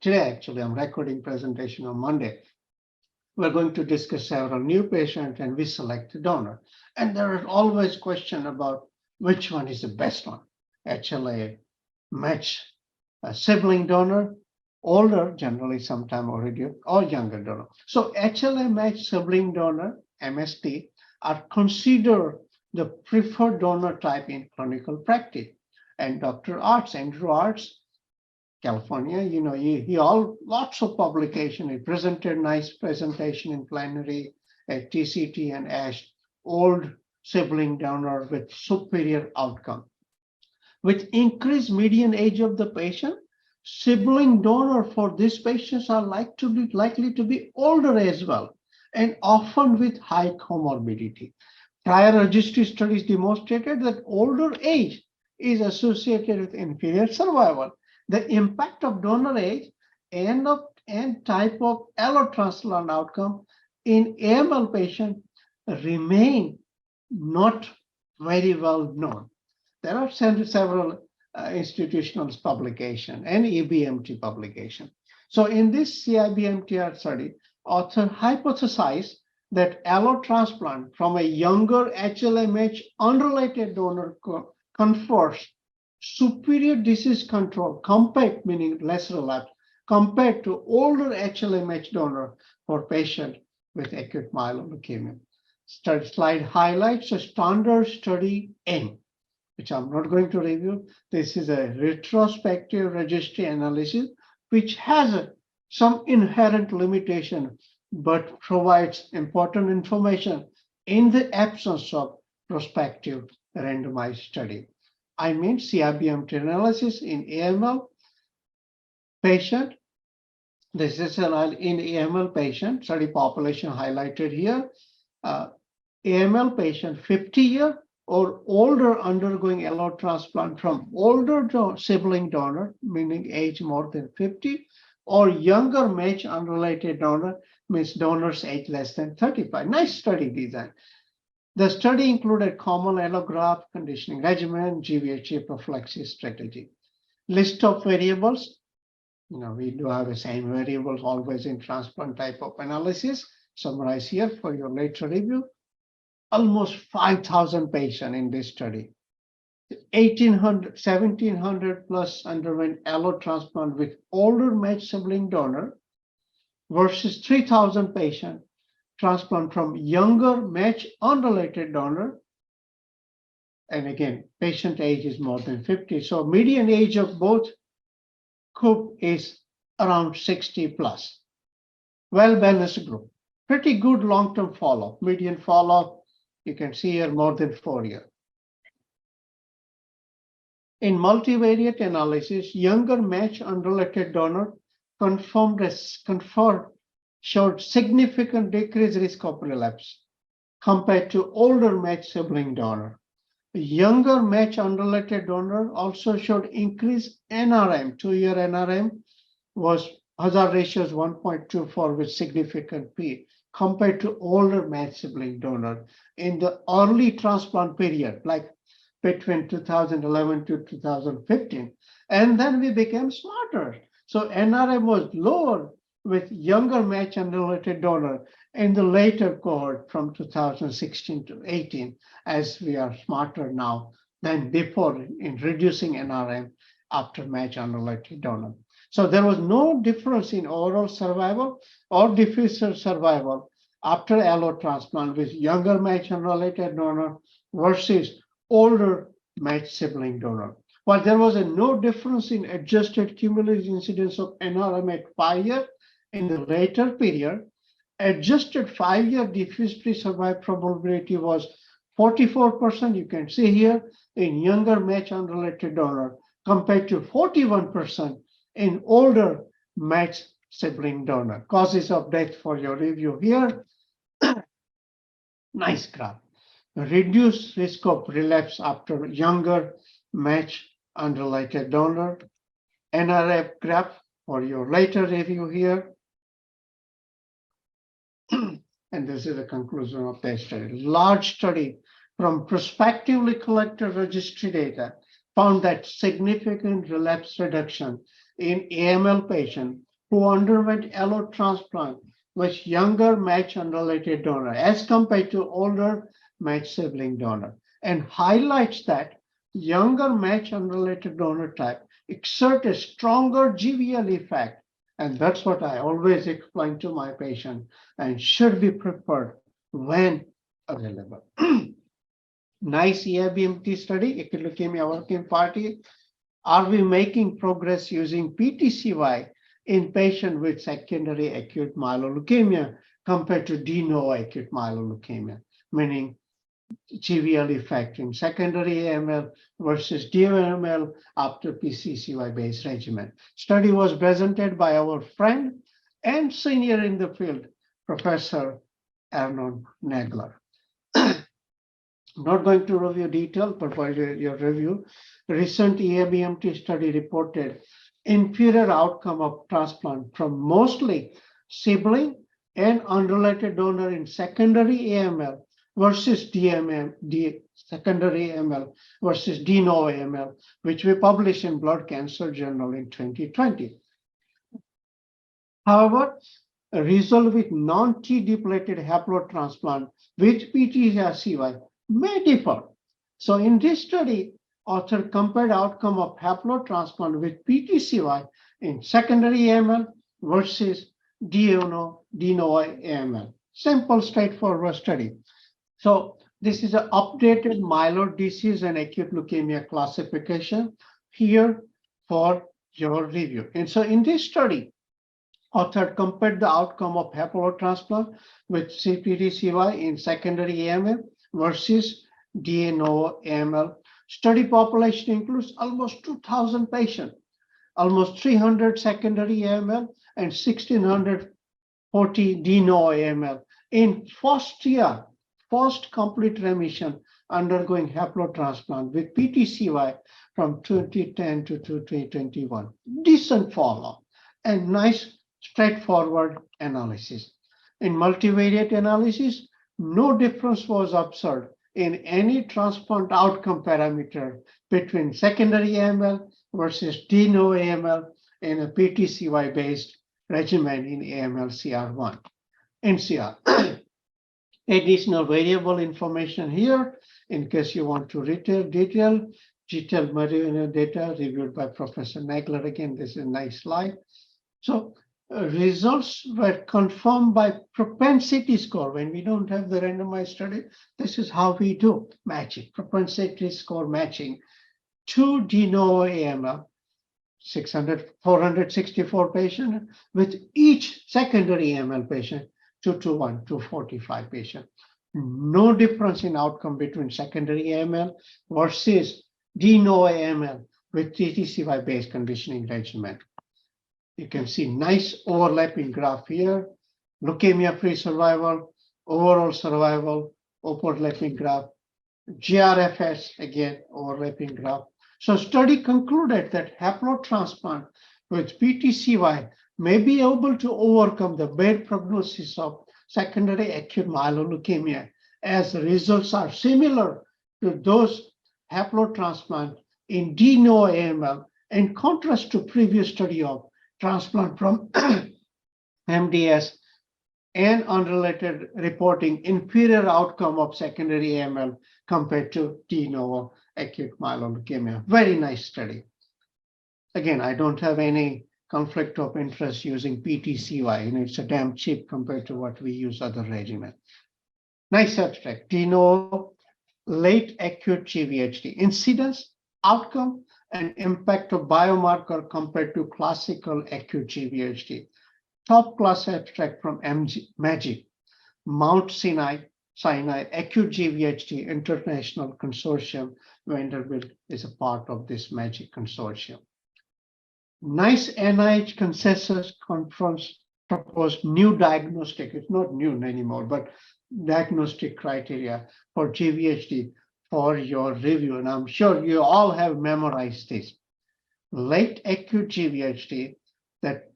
today actually I'm recording presentation on Monday. We're going to discuss several new patients and we select a donor. And there are always questions about which one is the best one. HLA match a sibling donor, older, generally sometime already, or younger donor. So HLA match sibling donor, MSD, are considered the preferred donor type in clinical practice. And Dr. Andrew Arts, California, he lots of publication. He presented nice presentation in plenary at TCT and ASH, old sibling donor with superior outcome. With increased median age of the patient, sibling donor for these patients are likely to be older as well, and often with high comorbidity. Prior registry studies demonstrated that older age is associated with inferior survival. The impact of donor age and type of allotransplant outcome in AML patients remain not very well known. There are several institutional publications and EBMT publication. So in this CIBMTR study, author hypothesized that allotransplant from a younger HLA-matched unrelated donor confers superior disease control compared, meaning less relapse, compared to older HLA-matched donor for patients with acute myeloid leukemia. Slide highlights a standard study aim, which I'm not going to review. This is a retrospective registry analysis, which has some inherent limitation, but provides important information in the absence of prospective randomized study. I mean CIBMT analysis in AML patient. This is in AML patient, study population highlighted here. AML patient 50 year or older undergoing allotransplant from older sibling donor, meaning age more than 50, or younger match unrelated donor, means donors age less than 35. Nice study design. The study included common allograft conditioning regimen, GVHA prophylaxis strategy. List of variables. We do have the same variables always in transplant type of analysis, summarized here for your later review. Almost 5,000 patients in this study. 1,700 plus underwent allotransplant with older matched sibling donor versus 3,000 patients transplant from younger matched unrelated donor. And again, patient age is more than 50. So median age of both group is around 60 plus. Well-balanced group. Pretty good long-term follow-up. Median follow-up, you can see here more than 4 years. In multivariate analysis, younger match unrelated donor showed significant decreased risk of relapse compared to older match sibling donor. A younger match unrelated donor also showed increased NRM. 2-year NRM was hazard ratios 1.24 with significant P compared to older match sibling donor in the early transplant period, like between 2011 to 2015. And then we became smarter. So NRM was lower with younger match unrelated donor in the later cohort from 2016 to 18, as we are smarter now than before in reducing NRM after match unrelated donor. So there was no difference in overall survival or diffuse survival after allotransplant with younger match unrelated donor versus older matched sibling donor. While there was no difference in adjusted cumulative incidence of NRM at 5 years in the later period, adjusted 5-year diffuse-free survival probability was 44%, you can see here, in younger match unrelated donor compared to 41% in older matched sibling donor. Causes of death for your review here. Nice graph. Reduced risk of relapse after younger match unrelated donor. NRF graph for your later review here. And this is the conclusion of the study. Large study from prospectively collected registry data, found that significant relapse reduction in AML patients who underwent allotransplant with younger match unrelated donor as compared to older match sibling donor, and highlights that younger match unrelated donor type exert a stronger GVL effect. And that's what I always explain to my patient and should be preferred when available. Nice EIBMT study, acute leukemia working party. Are we making progress using PTCY in patients with secondary acute myeloleukemia compared to de novo acute myeloleukemia, meaning GVL effect in secondary AML versus DML after PCCY-based regimen. Study was presented by our friend and senior in the field, Professor Arnold Nagler. I'm not going to review detail, but for your review, the recent EIBMT study reported inferior outcome of transplant from mostly sibling and unrelated donor in secondary AML versus secondary AML versus de novo AML, which we published in Blood Cancer Journal in 2020. However, a result with non-T depleted haplotransplant with PTCY may differ. So in this study, author compared outcome of haplotransplant with PTCY in secondary AML versus de novo AML. Simple, straightforward study. So this is an updated myeloid disease and acute leukemia classification here for your review. And so in this study, author compared the outcome of haplotransplant with PTCY in secondary AML versus de novo AML. Study population includes almost 2,000 patients, almost 300 secondary AML and 1,640 de novo AML in first year, first complete remission undergoing haplotransplant with PTCY from 2010 to 2021. Decent follow-up and nice straightforward analysis. In multivariate analysis, no difference was observed in any transplant outcome parameter between secondary AML versus de novo AML in a PTCY-based regimen in AML CR1. NCR. Additional variable information here in case you want to read detailed data reviewed by Professor Nagler. Again, this is a nice slide. So results were confirmed by propensity score. When we don't have the randomized study, this is how we do matching, propensity score matching to de novo AML, 464 patients with each secondary AML patient, 221, 245 patients. No difference in outcome between secondary AML versus de novo AML with TTCY-based conditioning regimen. You can see nice overlapping graph here, leukemia-free survival, overall survival, overlapping graph, GRFS, again, overlapping graph. So study concluded that haplotransplant with PTCY may be able to overcome the bad prognosis of secondary acute myeloleukemia, as the results are similar to those haplotransplant in de novo AML, in contrast to previous study of transplant from MDS and unrelated reporting inferior outcome of secondary AML compared to de novo acute myeloleukemia. Very nice study. Again, I don't have any conflict of interest using PTCY, and it's a damn cheap compared to what we use other regimen. Nice abstract. De novo late acute GVHD incidence, outcome, and impact of biomarker compared to classical acute GVHD. Top class abstract from MAGIC, Mount Sinai Acute GVHD International Consortium. Vanderbilt is a part of this MAGIC consortium. Nice NIH consensus conference proposed new diagnostic, it's not new anymore, but diagnostic criteria for GVHD for your review, and I'm sure you all have memorized this. Late acute GVHD that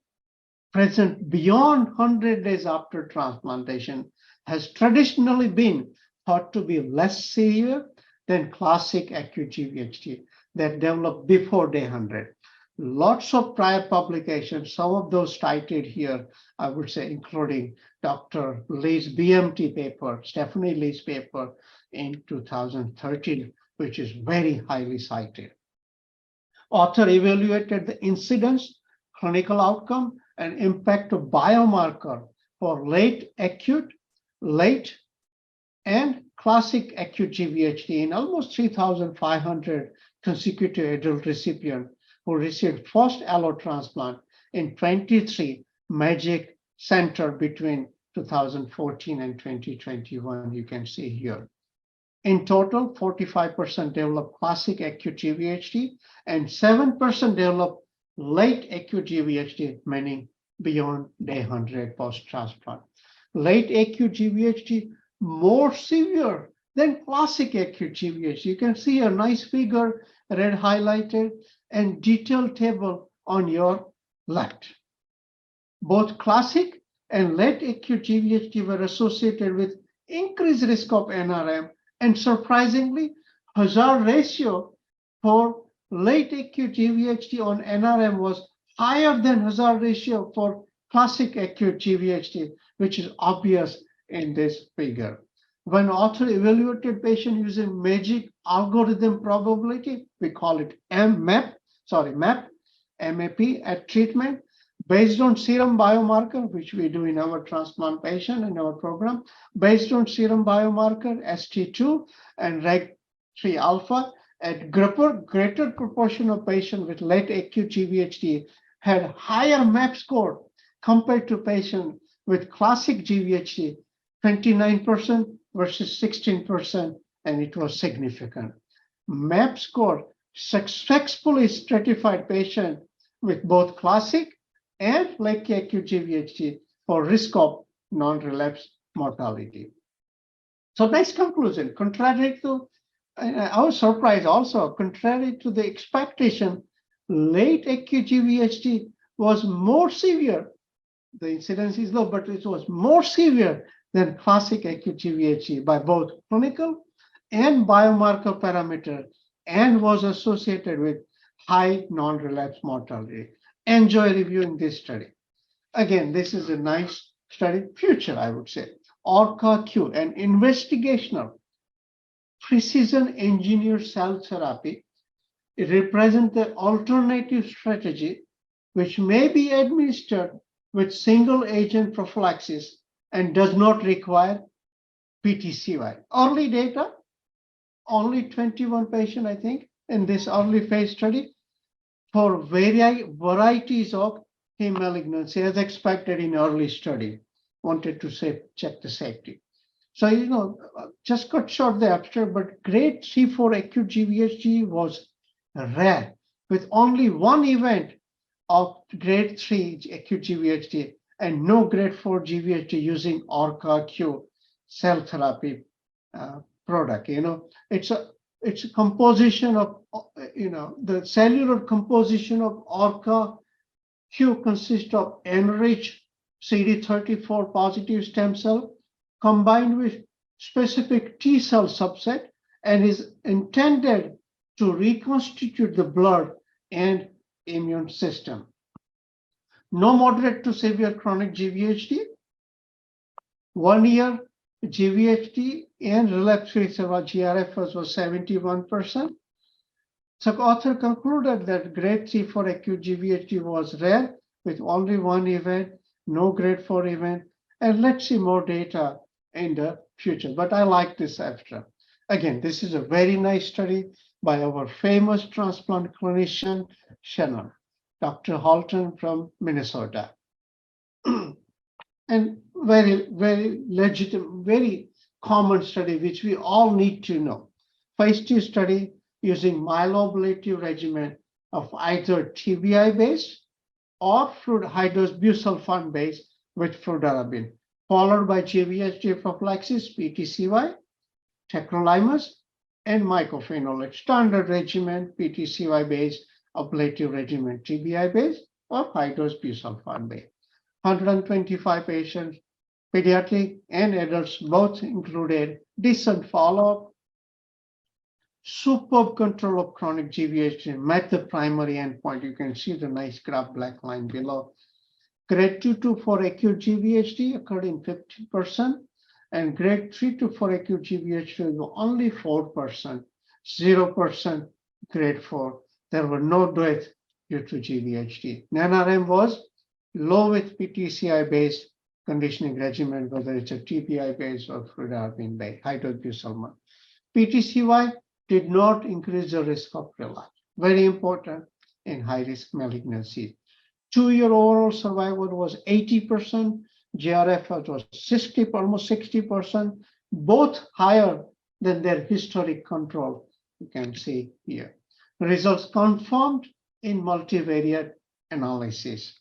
present beyond 100 days after transplantation has traditionally been thought to be less severe than classic acute GVHD. that developed before day 100. Lots of prior publications, some of those cited here, I would say, including Dr. Lee's BMT paper, Stephanie Lee's paper in 2013, which is very highly cited. Author evaluated the incidence, clinical outcome, and impact of biomarker for late acute, late, and classic acute GVHD in almost 3,500 consecutive adult recipients who received first allotransplant in 23 MAGIC center between 2014 and 2021, you can see here. In total, 45% developed classic acute GVHD and 7% developed late acute GVHD, meaning beyond day 100 post-transplant. Late acute GVHD more severe than classic acute GVHD. You can see a nice figure, red highlighted, and detailed table on your left. Both classic and late acute GVHD were associated with increased risk of NRM, and surprisingly, hazard ratio for late acute GVHD on NRM was higher than hazard ratio for classic acute GVHD, which is obvious in this figure. When author evaluated patient using MAGIC algorithm probability, we call it MAP at treatment, based on serum biomarker, which we do in our transplant patient in our program, based on serum biomarker ST2 and reg3 alpha, at greater proportion of patients with late acute GVHD had higher MAP score compared to patients with classic GVHD, 29% versus 16%, and it was significant. MAP score successfully stratified patients with both classic and late acute GVHD for risk of non-relapse mortality. So nice conclusion. Contrary to, I was surprised also, contrary to the expectation, late acute GVHD was more severe. The incidence is low, but it was more severe than classic acute GVHD by both clinical and biomarker parameter, and was associated with high non-relapse mortality. Enjoy reviewing this study. Again, this is a nice study, future, I would say. ORCA-Q, an investigational precision engineered cell therapy. It represents the alternative strategy which may be administered with single agent prophylaxis and does not require PTCY. Early data, only 21 patients, I think, in this early phase study for varieties of heme malignancy as expected in early study. Wanted to check the safety. So, just cut short the abstract, but grade 3-4 acute GVHD was rare, with only one event of grade 3 acute GVHD and no grade 4 GVHD using ORCA-Q cell therapy product. It's a composition of, the cellular composition of ORCA-Q consists of enriched CD34 positive stem cell combined with specific T cell subset and is intended to reconstitute the blood and immune system. No moderate to severe chronic GVHD, 1 year GVHD and relapse-free survival GRF was 71%. So author concluded that grade 3-4 acute GVHD was rare with only one event, no grade 4 event, and let's see more data in the future. But I like this abstract. Again, this is a very nice study by our famous transplant clinician, Shannon, Dr. Halton from Minnesota. And very, very legitimate, very common study, which we all need to know. Phase 2 study using myeloablative regimen of either TBI-based or high-dose busulfan-based with fludarabine, followed by GVHD prophylaxis, PTCY, tacrolimus, and mycophenolate. Standard regimen, PTCY-based, ablative regimen, TBI-based, or high-dose busulfan-based. 125 patients, pediatric and adults, both included, decent follow-up. superb control of chronic GVHD, met the primary endpoint. You can see the nice graph black line below. Grade 2 to 4 acute GVHD occurred in 50%, and grade 3 to 4 acute GVHD was only 4%, 0% grade 4. There were no deaths due to GVHD. NRM was low with PTCI-based conditioning regimen, whether it's a TPI-based or fludarabine-based, hydroxysulfone. PTCY did not increase the risk of relapse. Very important in high-risk malignancy. 2-year overall survival was 80%, GRF was 60, almost 60%, both higher than their historic control. You can see here. The results confirmed in multivariate analysis.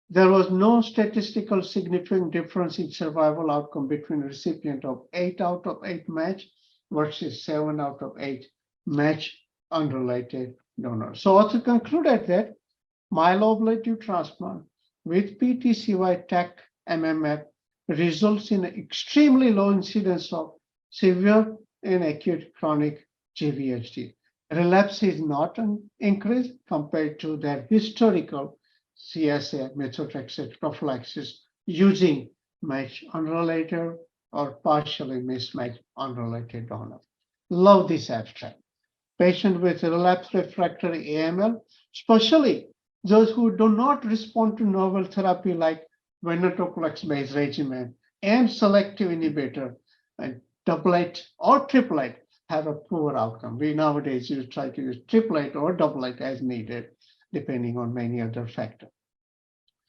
There was no statistical significant difference in survival outcome between recipient of 8 out of 8 match versus 7 out of 8 match unrelated donors. So author concluded that myeloablative transplant with PTCY TAC MMF results in an extremely low incidence of severe and acute chronic GVHD. Relapse is not an increase compared to their historical CSA methotrexate prophylaxis using match unrelated or partially mismatched unrelated donor. Love this abstract. Patient with relapse refractory AML, especially those who do not respond to novel therapy like venetoclax-based regimen and selective inhibitor, and doublet or triplet have a poor outcome. We nowadays try to use triplet or doublet as needed, depending on many other factors.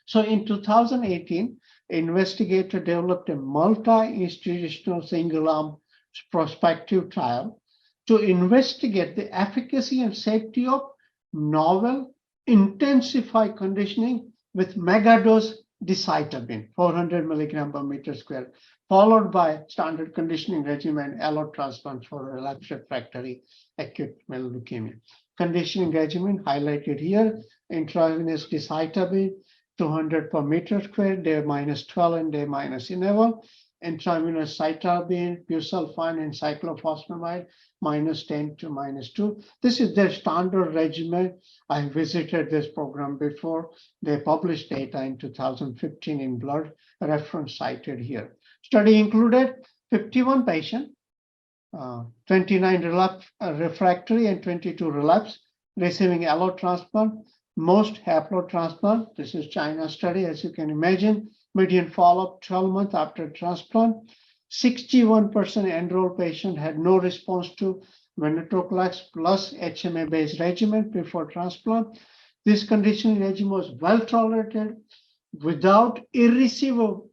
So in 2018, investigator developed a multi-institutional single-arm prospective trial to investigate the efficacy and safety of novel intensified conditioning with megadose decitabine, 400 milligram per meter square, followed by standard conditioning regimen, allotransplant for relapsed refractory acute myeloid leukemia. Conditioning regimen highlighted here, intravenous decitabine, 200 per meter square, day -12 and day -11, intravenous cytarabine, busulfan, and cyclophosphamide, -10 to -2. This is their standard regimen. I visited this program before. They published data in 2015 in Blood, reference cited here. Study included 51 patients, 29 relapse refractory and 22 relapse, receiving allotransplant, most haplotransplant. This is China study, as you can imagine. Median follow-up 12 months after transplant. 61% enrolled patient had no response to venetoclax plus HMA-based regimen before transplant. This conditioning regimen was well tolerated without irreversible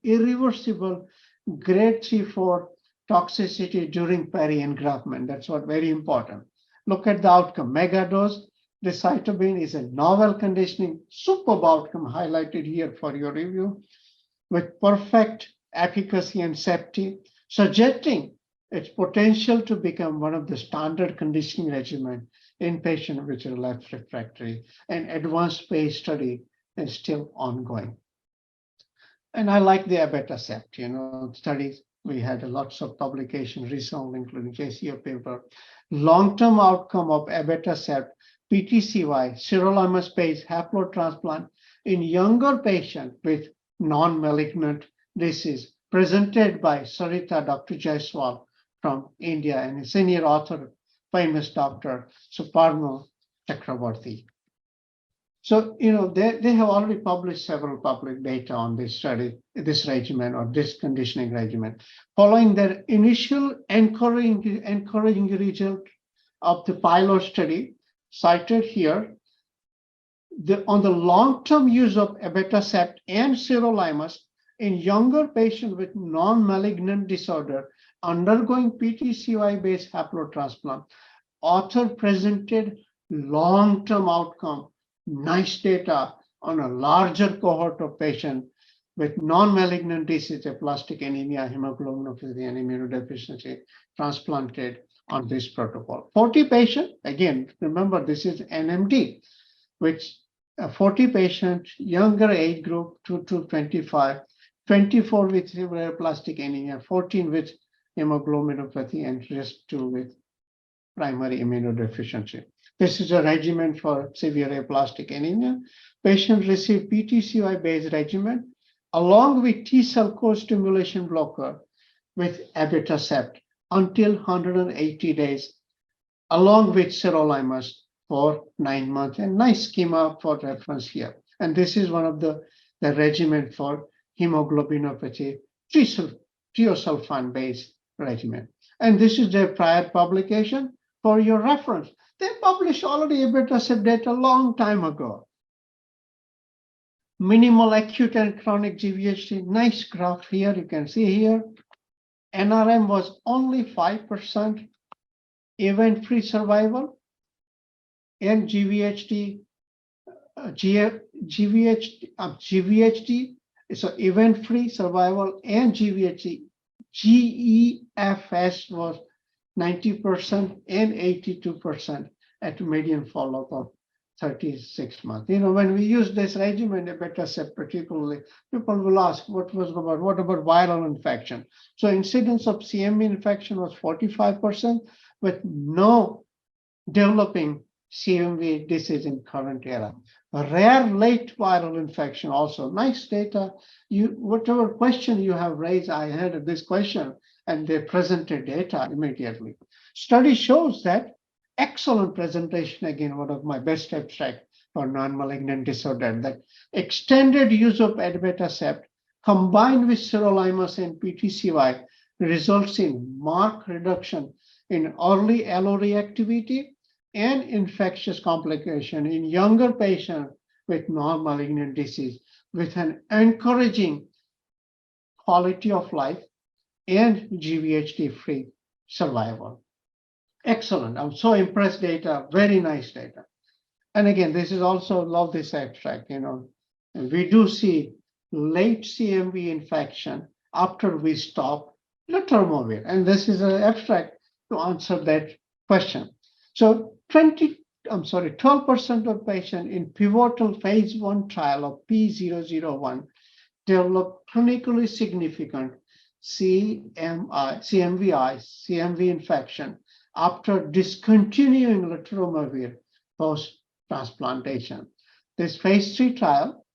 grade 3-4 toxicity during peri-engraftment. That's what very important. Look at the outcome. Megadose decitabine is a novel conditioning, superb outcome highlighted here for your review, with perfect efficacy and safety, suggesting its potential to become one of the standard conditioning regimen in patients with relapsed refractory. And advanced phase study is still ongoing. And I like the abatacept, studies. We had lots of publications recently, including JCO paper. Long-term outcome of abatacept, PTCY, sirolimus-based haplotransplant in younger patients with non-malignant disease, presented by Sarita Dr. Jaiswal from India and a senior author, famous Dr. Suparno Chakravarti. So, they have already published several public data on this study, this regimen or this conditioning regimen. Following their initial encouraging result of the pilot study cited here, on the long-term use of abatacept and sirolimus in younger patients with non-malignant disorder undergoing PTCY-based haplotransplant, author presented long-term outcome, nice data on a larger cohort of patients with non-malignant disease, aplastic anemia, hemoglobinopathy, and immunodeficiency transplanted on this protocol. 40 patients, again, remember this is NMD, which 40 patients, younger age group 2 to 25, 24 with aplastic anemia, 14 with hemoglobinopathy and risk 2 with primary immunodeficiency. This is a regimen for severe aplastic anemia. Patients receive PTCY-based regimen along with T-cell co-stimulation blocker with abatacept until 180 days, along with sirolimus for 9 months. And nice schema for reference here. And this is one of the regimen for hemoglobinopathy, triosulfan-based regimen. And this is their prior publication for your reference. They published already abatacept data a long time ago. Minimal acute and chronic GVHD, nice graph here, you can see here. NRM was only 5% event-free survival, and GVHD, so event-free survival and GVHD, GEFS was 90% and 82% at median follow-up of 36 months. When we use this regimen, abatacept particularly, people will ask, what about viral infection? So incidence of CMV infection was 45%, with no developing CMV disease in current era. A rare late viral infection also, nice data. Whatever question you have raised, I had this question, and they presented data immediately. Study shows that excellent presentation, again, one of my best abstract for non-malignant disorder, that extended use of abatacept combined with sirolimus and PTCY results in marked reduction in early alloreactivity and infectious complication in younger patients with non-malignant disease, with an encouraging quality of life and GVHD-free survival. Excellent. I'm so impressed data, very nice data. And again, this is also, love this abstract, and we do see late CMV infection after we stop letermovir. And this is an abstract to answer that question. So 12% of patients in pivotal phase 1 trial of P001 developed clinically significant CMV infection after discontinuing letermovir post-transplantation. This phase 3 trial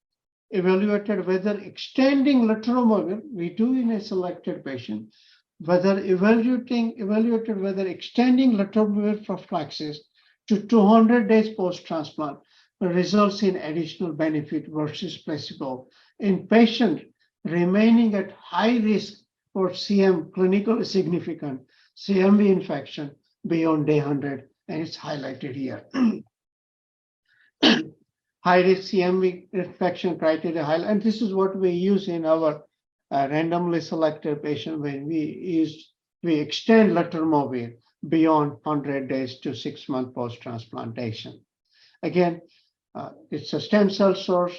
evaluated whether extending letermovir, we do in a selected patient, evaluated whether extending letermovir prophylaxis to 200 days post-transplant results in additional benefit versus placebo in patients remaining at high risk for clinically significant CMV infection beyond day 100, and it's highlighted here. High-risk CMV infection criteria highlight, and this is what we use in our randomly selected patient when we extend letermovir beyond 100 days to 6 months post-transplantation. Again, it's a stem cell source,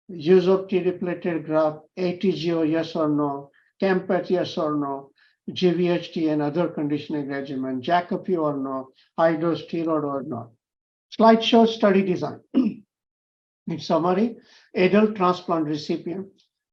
use of T-depleted graft, ATGO, yes or no, CAMPET, yes or no, GVHD and other conditioning regimen, Jacopy or no, high-dose steroid or not. Slide shows study design. In summary, adult transplant recipient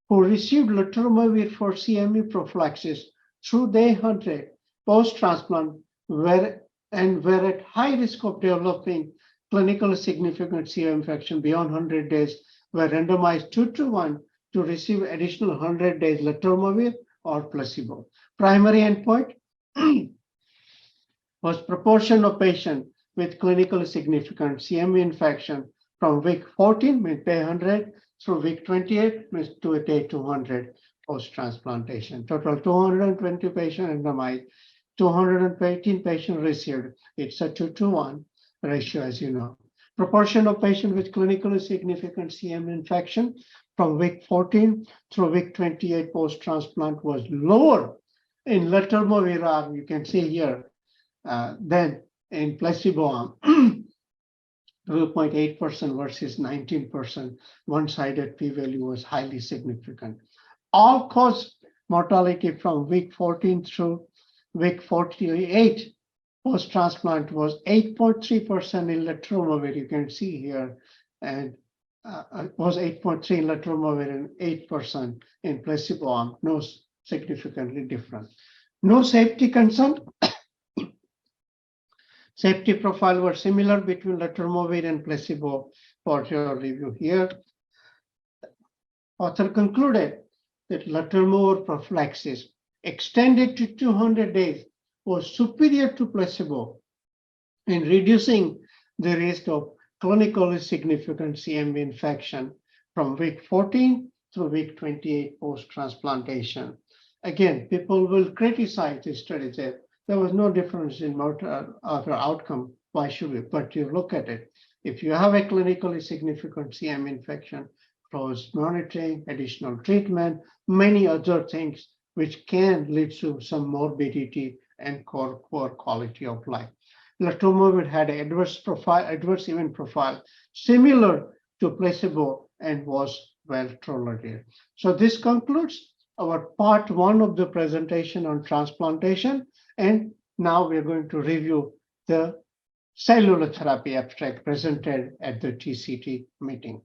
who received letermovir for CMV prophylaxis through day 100 post-transplant were at high risk of developing clinically significant CMV infection beyond 100 days were randomized 2-to-1 to receive additional 100 days letermovir or placebo. Primary endpoint was proportion of patients with clinically significant CMV infection from week 14, means day 100, through week 28, means to day 200 post-transplantation. Total 220 patients randomized, 218 patients received. It's a 2-to-1 ratio, as you know. Proportion of patients with clinically significant CMV infection from week 14 through week 28 post-transplant was lower in letermovir arm, you can see here, than in placebo arm. 2.8% versus 19%. One-sided p-value was highly significant. All-cause mortality from week 14 through week 48 post-transplant was 8.3% in letermovir, you can see here, and was 8.3 in letermovir and 8% in placebo arm, no significantly different. No safety concern. Safety profile were similar between letermovir and placebo for your review here. Author concluded that letermovir prophylaxis extended to 200 days was superior to placebo in reducing the risk of clinically significant CMV infection from week 14 through week 28 post-transplantation. Again, people will criticize this study, say there was no difference in other outcome. Why should we? But you look at it. If you have a clinically significant CMV infection, close monitoring, additional treatment, many other things which can lead to some morbidity and poor quality of life. Letermovir had an adverse event profile similar to placebo and was well tolerated. So this concludes our part one of the presentation on transplantation. And now we're going to review the cellular therapy abstract presented at the TCT meeting.